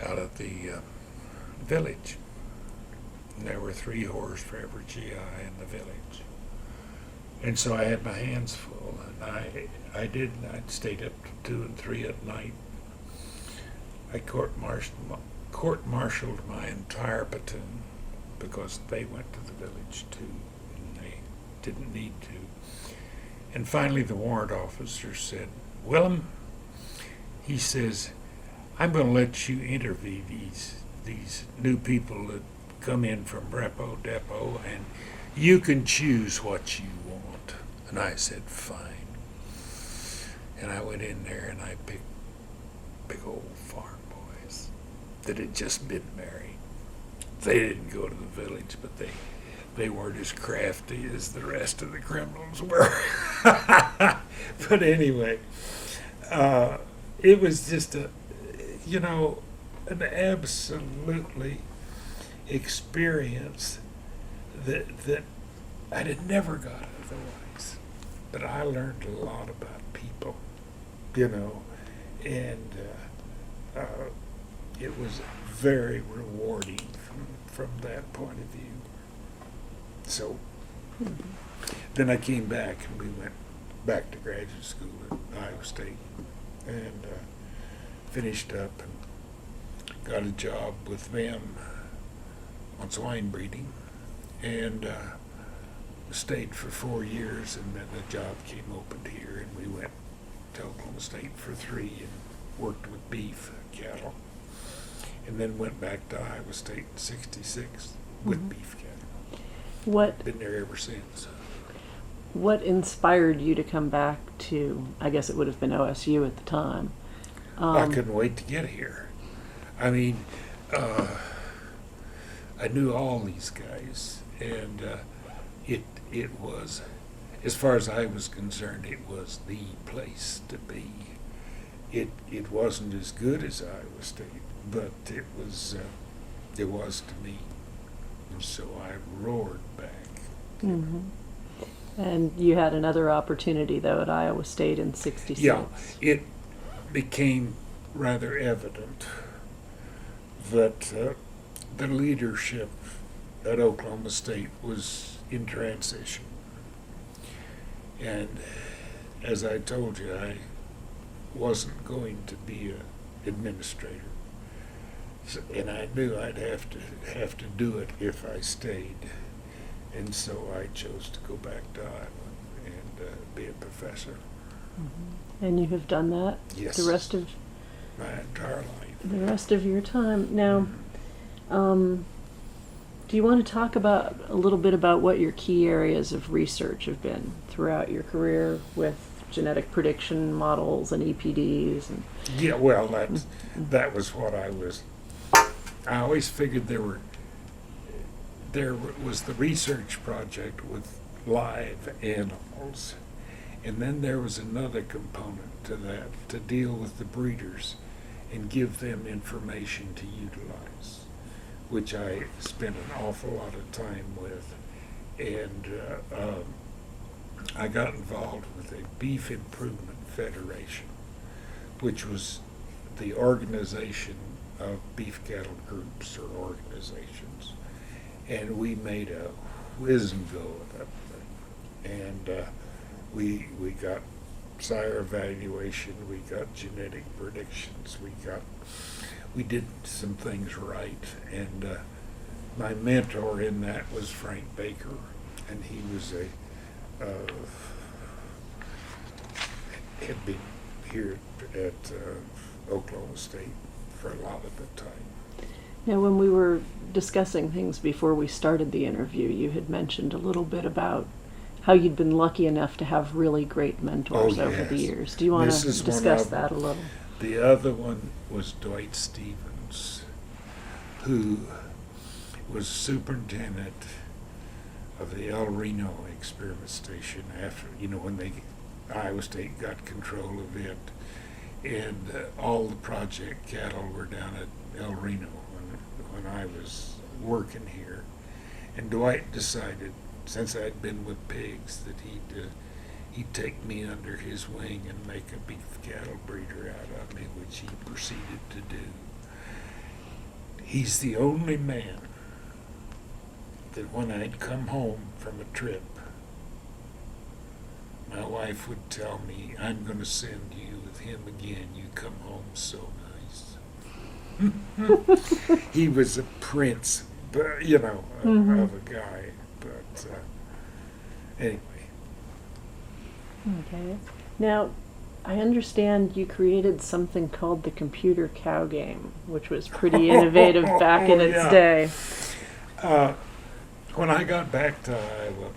out of the village. And there were 3 whores for every GI in the village. And so I had my hands full, and I stayed up to 2 and 3 at night. I court-martialed my entire platoon because they went to the village too, and they didn't need to. And finally the warrant officer said, "Willham," he says, "I'm going to let you interview these new people that come in from Repo Depot, and you can choose what you want." And I said, "Fine." And I went in there and I picked big old farm boys that had just been married. They didn't go to the village, but they weren't as crafty as the rest of the criminals were. But anyway, it was just an absolutely experience that I'd have never got otherwise. But I learned a lot about people, and it was very rewarding from that point of view. So then I came back, and we went back to graduate school at Iowa State, and finished up and got a job with them on swine breeding, and stayed for 4 years, and then the job came open here, and we went to Oklahoma State for 3 and worked with beef cattle, and then went back to Iowa State in '66 with beef cattle. Been there ever since. What inspired you to come back to, I guess it would have been OSU at the time? I couldn't wait to get here. I mean, I knew all these guys, and it was, as far as I was concerned, it was the place to be. It wasn't as good as Iowa State, but it was to me, and so I roared back. Mm-hmm. And you had another opportunity, though, at Iowa State in '66. Yeah, it became rather evident that the leadership at Oklahoma State was in transition. And as I told you, I wasn't going to be an administrator. And I knew I'd have to do it if I stayed. And so I chose to go back to Iowa and be a professor. Mm-hmm. And you have done that Yes. the rest of My entire life. the rest of your time. Now, do you want to talk about a little bit about what your key areas of research have been throughout your career with genetic prediction models and EPDs? And Yeah, well, that was what I always figured there was the research project with live animals, and then there was another component to that, to deal with the breeders and give them information to utilize, which I spent an awful lot of time with. And I got involved with a Beef Improvement Federation, which was the organization of beef cattle groups or organizations. And we made a whiz and go of that thing. And we got sire evaluation, we got genetic predictions, we did some things right. And my mentor in that was Frank Baker, and he was had been here at Oklahoma State for a lot of the time. Now, when we were discussing things before we started the interview, you had mentioned a little bit about how you'd been lucky enough to have really great mentors over the years. Do you want to discuss that a little? The other one was Dwight Stevens, who was superintendent of the El Reno experiment station after, when Iowa State got control of it, and all the project cattle were down at El Reno when I was working here. And Dwight decided, since I'd been with pigs, that he'd take me under his wing and make a beef cattle breeder out of me, which he proceeded to do. He's the only man that when I'd come home from a trip, my wife would tell me, "I'm going to send you with him again. You come home so nice." He was a prince, but of a guy. But anyway. Okay. Now, I understand you created something called the computer cow game, which was pretty innovative back in its day. When I got back to Iowa,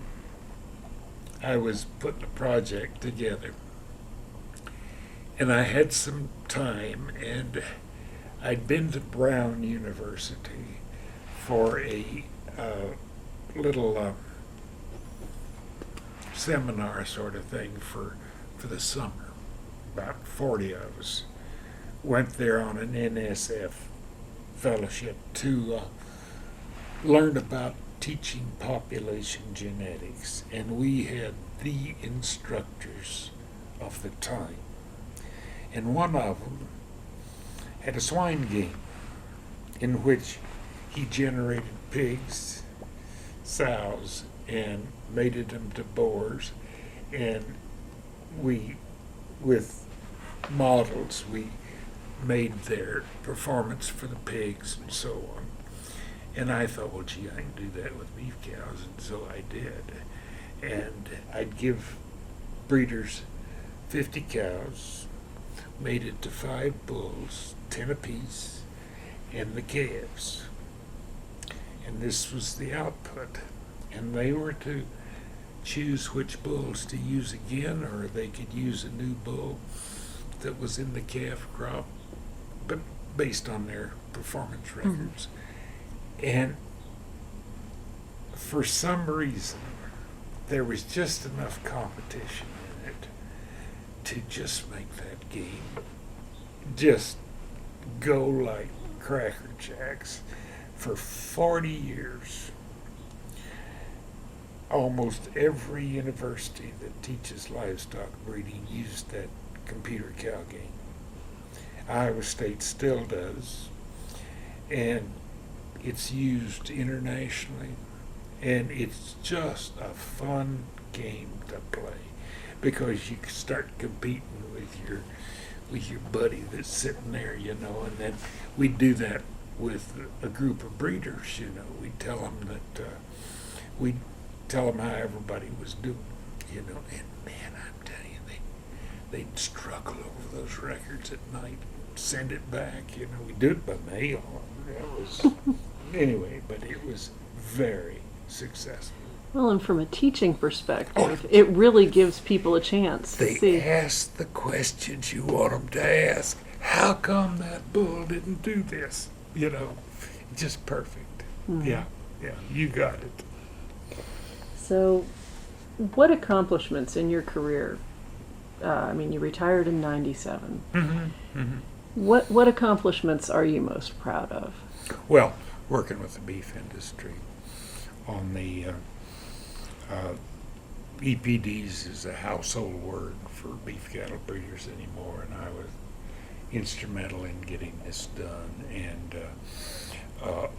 I was putting a project together, and I had some time, and I'd been to Brown University for a little seminar sort of thing for the summer. About 40 of us went there on an NSF fellowship to learn about teaching population genetics, and we had the instructors of the time. And one of them had a swine game in which he generated pigs, sows, and mated them to boars, and we, with models, we made their performance for the pigs and so on. And I thought, well, gee, I can do that with beef cows, and so I did. And I'd give breeders 50 cows, mated to 5 bulls, 10 apiece, and the calves. And this was the output. And they were to choose which bulls to use again, or they could use a new bull that was in the calf crop, but based on their performance records. And for some reason, there was just enough competition in it to just make that game just go like Cracker Jacks for 40 years. almost every university that teaches livestock breeding used that computer cow game. Iowa State still does, and it's used internationally, and it's just a fun game to play because you start competing with your buddy that's sitting there, you know, and then we do that with a group of breeders, you know. We tell them how everybody was doing, you know, and man, I'm telling you, they'd struggle over those records at night, send it back, you know. We do it by mail. That was anyway, but it was very successful. Well, and from a teaching perspective, it really gives people a chance to see. They ask the questions you want them to ask. How come that bull didn't do this? You know, just perfect. Mm-hmm. Yeah, you got it. So, what accomplishments in your career? I mean, you retired in '97. Mm-hmm. Mm-hmm. What accomplishments are you most proud of? Well, working with the beef industry on the EPDs is a household word for beef cattle breeders anymore, and I was instrumental in getting this done, and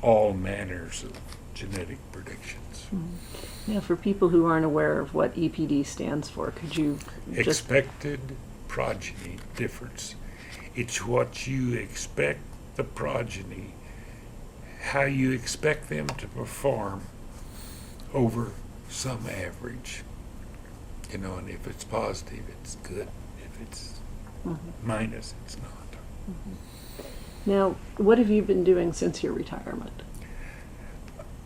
all manners of genetic predictions. Mm-hmm. Now, for people who aren't aware of what EPD stands for, could you just... Expected progeny difference. It's what you expect the progeny, how you expect them to perform over some average. You know, and if it's positive, it's good. If it's minus, it's not. Mm-hmm. Now, what have you been doing since your retirement?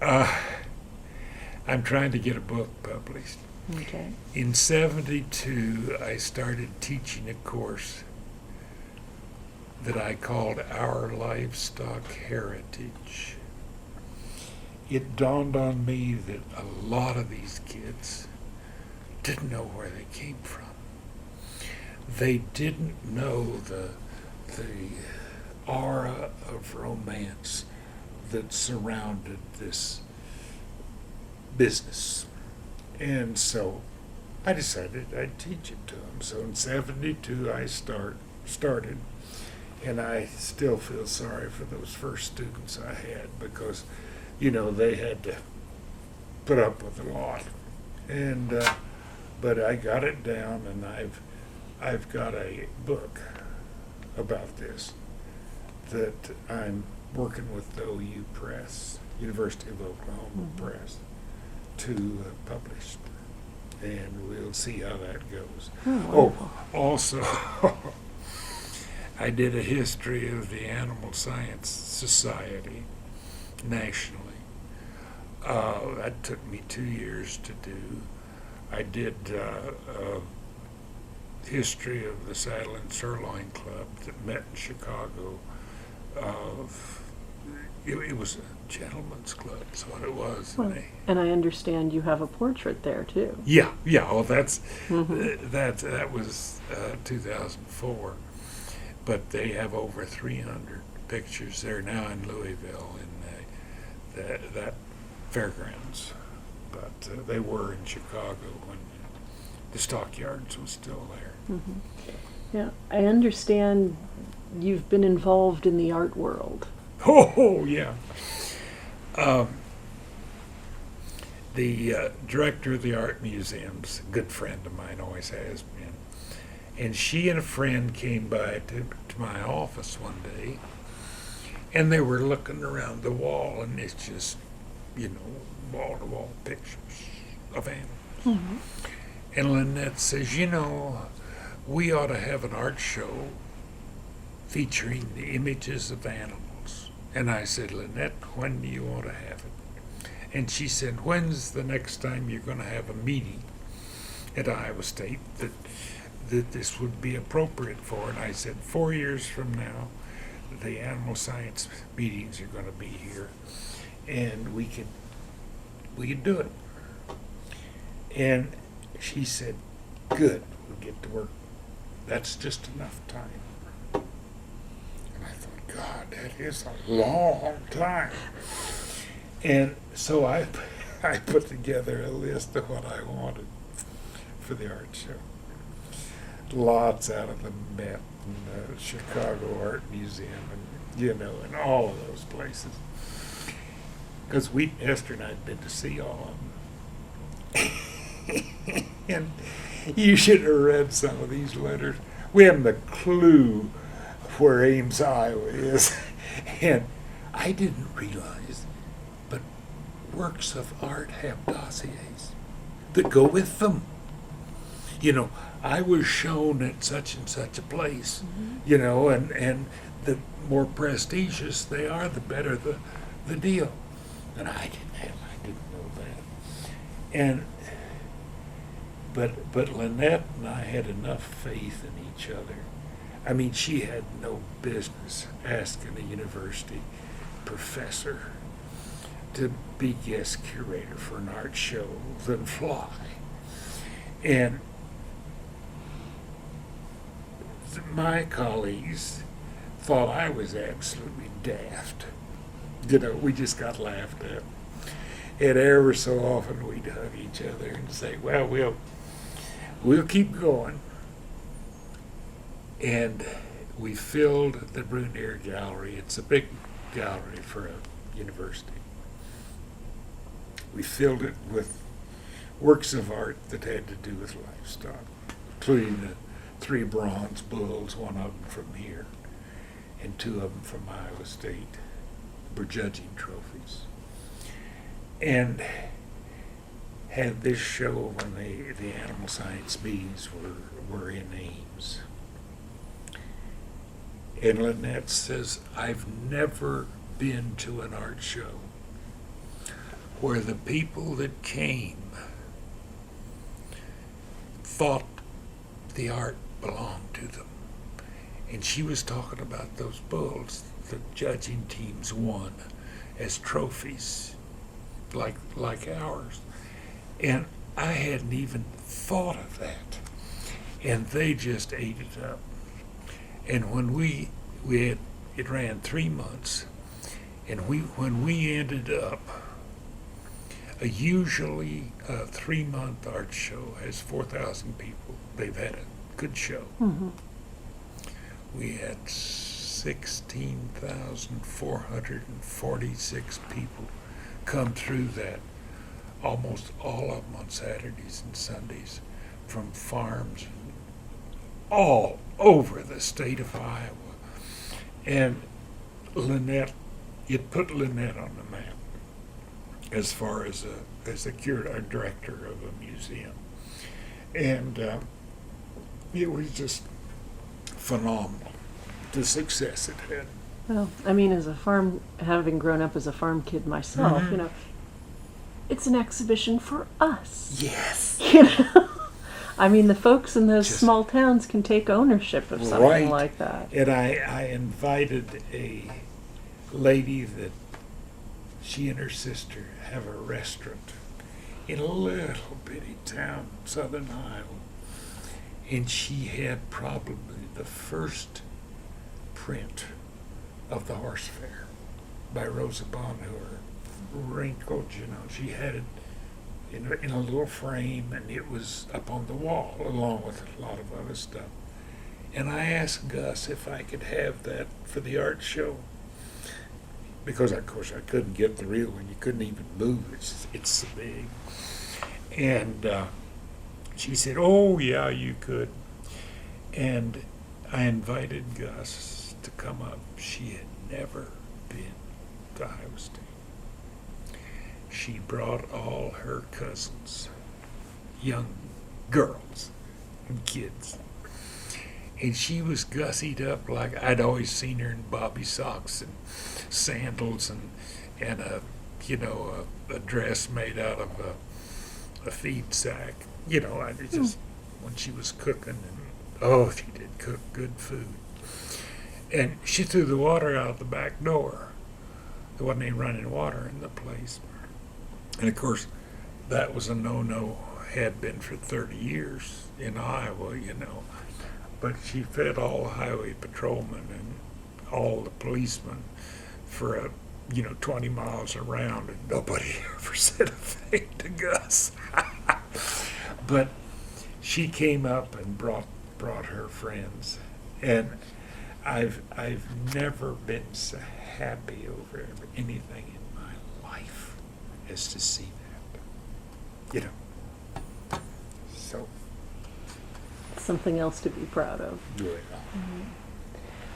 I'm trying to get a book published. Okay. In '72, I started teaching a course that I called Our Livestock Heritage. It dawned on me that a lot of these kids didn't know where they came from. They didn't know the aura of romance that surrounded this business. And so I decided I'd teach it to them. So in '72 I started, and I still feel sorry for those first students I had because, you know, they had to put up with a lot. And but I got it down, and I've got a book about this that I'm working with the OU Press, University of Oklahoma Press, to publish, and we'll see how that goes. Oh, also, I did a history of the Animal Science Society nationally. That took me 2 years to do. I did a history of the Saddle and Sirloin Club that met in Chicago. It was a gentleman's club, is what it was. Well, and I understand you have a portrait there too. Yeah. Oh, that's that was 2004. But they have over 300 pictures. They're now in Louisville in that fairgrounds. But they were in Chicago when the stockyards was still there. Mm-hmm. Yeah, I understand you've been involved in the art world. Oh, yeah. The director of the art museum's a good friend of mine, always has been. And she and a friend came by to my office one day, and they were looking around the wall, and it's just, you know, wall-to-wall pictures of animals. Mm-hmm. And Lynette says, you know, we ought to have an art show featuring the images of animals. And I said, Lynette, when do you want to have it? And she said, when's the next time you're going to have a meeting at Iowa State that this would be appropriate for? And I said, 4 years from now, the animal science meetings are going to be here, and we could do it. And she said, good, we'll get to work. That's just enough time. And I thought, God, that is a long time. And so I I put together a list of what I wanted for the art show. Lots out of the Met and the Chicago Art Museum and, and all of those places. Because Esther and I had been to see all of them. And you should have read some of these letters. We haven't a clue where Ames, Iowa is. And I didn't realize, but works of art have dossiers that go with them. I was shown at such and such a place, and the more prestigious they are, the better the deal. And I didn't know that. And but Lynette and I had enough faith in each other. I mean, she had no business asking a university professor to be guest curator for an art show than fly. And my colleagues thought I was absolutely daft. We just got laughed at. And ever so often we'd hug each other and say, well, we'll keep going. And we filled the Brunier Gallery. It's a big gallery for a university. We filled it with works of art that had to do with livestock, including the 3 bronze bulls, one of them from here, and 2 of them from Iowa State, were judging trophies. And had this show when the animal science meetings were in Ames. And Lynette says, I've never been to an art show where the people that came thought the art belonged to them. And she was talking about those bulls the judging teams won as trophies, like ours. And I hadn't even thought of that. And they just ate it up. And when it ran 3 months, and when we ended up, usually a 3-month art show has 4,000 people. They've had a good show. Mm-hmm. We had 16,446 people come through that, almost all of them on Saturdays and Sundays, from farms all over the state of Iowa. And Lynette, it put Lynette on the map as far as a director of a museum. And it was just phenomenal, the success it had. Well, I mean, having grown up as a farm kid myself, Mm-hmm. It's an exhibition for us. Yes. I mean, the folks in those small towns can take ownership of something like that. And I invited a lady that she and her sister have a restaurant in a little bitty town, southern Iowa. And she had probably the first print of the horse fair by Rosa Bonheur, wrinkled, she had it in a little frame, and it was up on the wall along with a lot of other stuff. And I asked Gus if I could have that for the art show, because of course I couldn't get the real one. You couldn't even move it. It's so big. And she said, oh yeah, you could. And I invited Gus to come up. She had never been to Iowa State. She brought all her cousins, young girls and kids. And she was gussied up like I'd always seen her in bobby socks and sandals and a dress made out of a feed sack. I just, when she was cooking, and she did cook good food. And she threw the water out the back door. There wasn't any running water in the place. And of course, that was a no-no, had been for 30 years in Iowa, But she fed all the highway patrolmen and all the policemen for a 20 miles around, and nobody ever said a thing to Gus. But she came up and brought her friends, and I've never been so happy over anything in my life as to see that. So Something else to be proud of. yeah.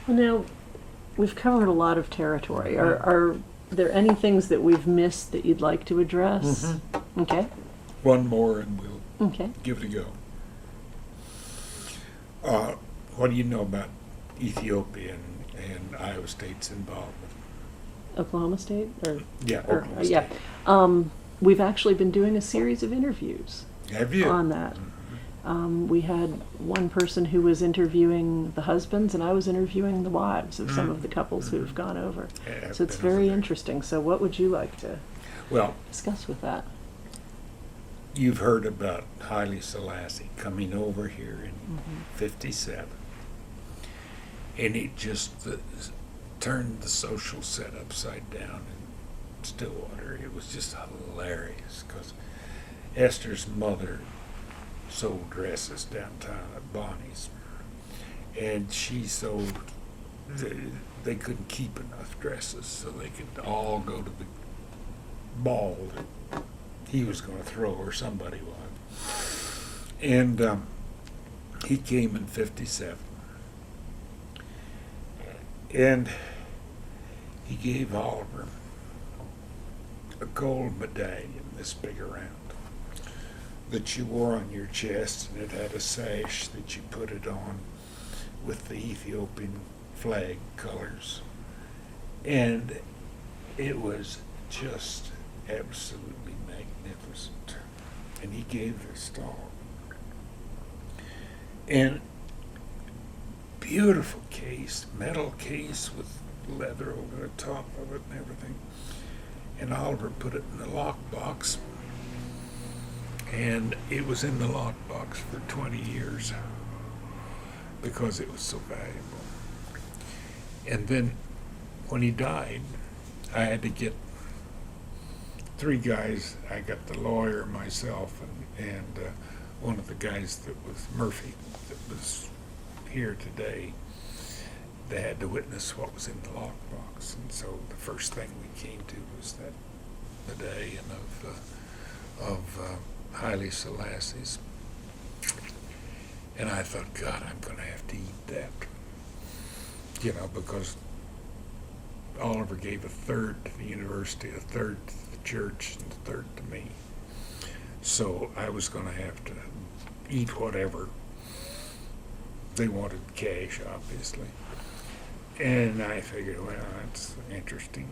Well, now, we've covered a lot of territory. Are there any things that we've missed that you'd like to address? Mm-hmm. Okay. One more, and we'll Okay. give it a go. What do you know about Ethiopia and Iowa State's involvement? Oklahoma State? Yeah, Oklahoma State. Yeah. We've actually been doing a series of interviews Have you? on that. We had one person who was interviewing the husbands, and I was interviewing the wives of some of the couples who've gone over. Yeah, I've So it's been over very there. interesting. So what would you like to Well, discuss with that? you've heard about Haile Selassie coming over here in Mm-hmm. 57, and it just turned the social set upside down in Stillwater. It was just hilarious because Esther's mother sold dresses downtown at Bonnie's, and she sold. They couldn't keep enough dresses, so they could all go to the ball that he was going to throw, or somebody was. And he came in 57, and he gave Oliver a gold medallion this big around that you wore on your chest, and it had a sash that you put it on with the Ethiopian flag colors, and it was just absolutely magnificent. And he gave this to all. And beautiful case, metal case with leather over the top of it and everything. And Oliver put it in the lockbox, and it was in the lockbox for 20 years because it was so valuable. And then when he died, I had to get 3 guys. I got the lawyer, myself, and one of the guys that was Murphy, that was here today. They had to witness what was in the lockbox, and so the first thing we came to was that medallion of Haile Selassie's. And I thought, God, I'm going to have to eat that, because Oliver gave a third to the university, a third to the church, and a third to me. So I was going to have to eat whatever. They wanted cash, obviously. And I figured, well, that's interesting.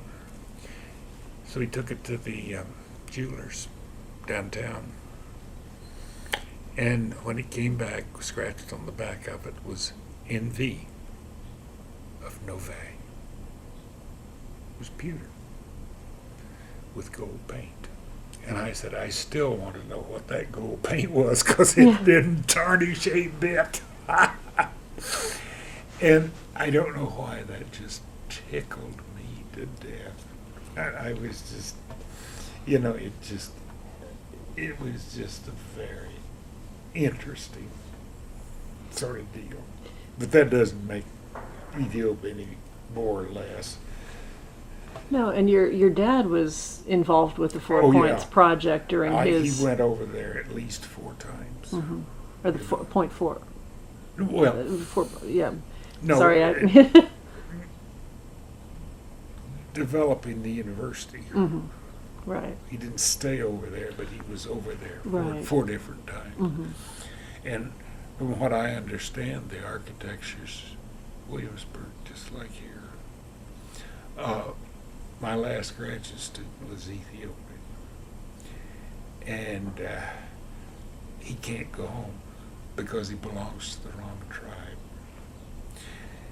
So he took it to the jewelers downtown. And when it came back, scratched on the back of it was NV of no value. It was pewter with gold paint. And I said, I still want to know what that gold paint was, because it didn't tarnish a bit. And I don't know why that just tickled me to death. I was just, it was just a very interesting sort of deal. But that doesn't make Ethiopia any more or less. No, and your dad was involved with the Four Oh, Points yeah. project during his... He went over there at least 4 times. Mhm. Or the Point 4. Well, Yeah. no, Sorry, developing the university. Mhm. Right. He didn't stay over there, but he was over there Right. 4 different times. Mhm. And from what I understand, the architecture's Williamsburg, just like here. My last graduate student was Ethiopian, and he can't go home because he belongs to the wrong tribe.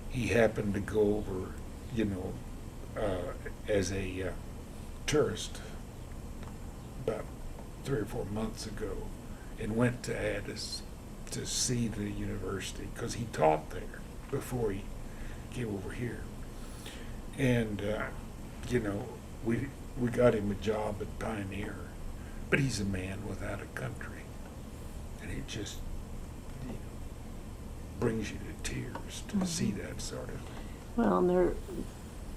He happened to go over, as a tourist about 3 or 4 months ago, and went to Addis to see the university because he taught there before he came over here. And we got him a job at Pioneer, but he's a man without a country, and it just, you know, brings you to tears to see that sort of thing. Well, and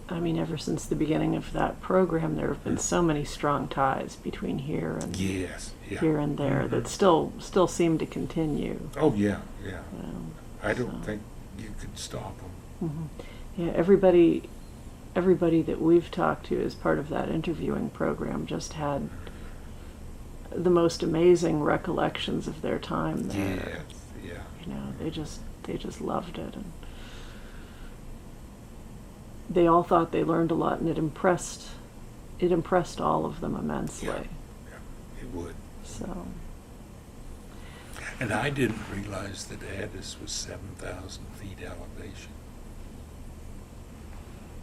I mean, ever since the beginning of that program, there have been so many strong ties between here and Yes, yeah. here and there that still seem to continue. Oh yeah, yeah. I don't so. think you could stop them. Yeah, everybody that we've talked to as part of that interviewing program just had the most amazing recollections of their time there. Yes, yeah. You know, they just loved it, and they all thought they learned a lot, and it impressed all of them immensely. Yeah, it would. So. And I didn't realize that Addis was 7,000 feet elevation.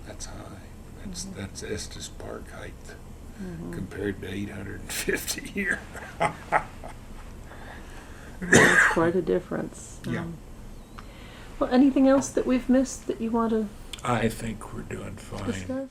That's high. That's Estes Park height compared to 850 here. It's quite a difference. Yeah. Well, anything else that we've missed that you want to I think we're doing fine. discuss?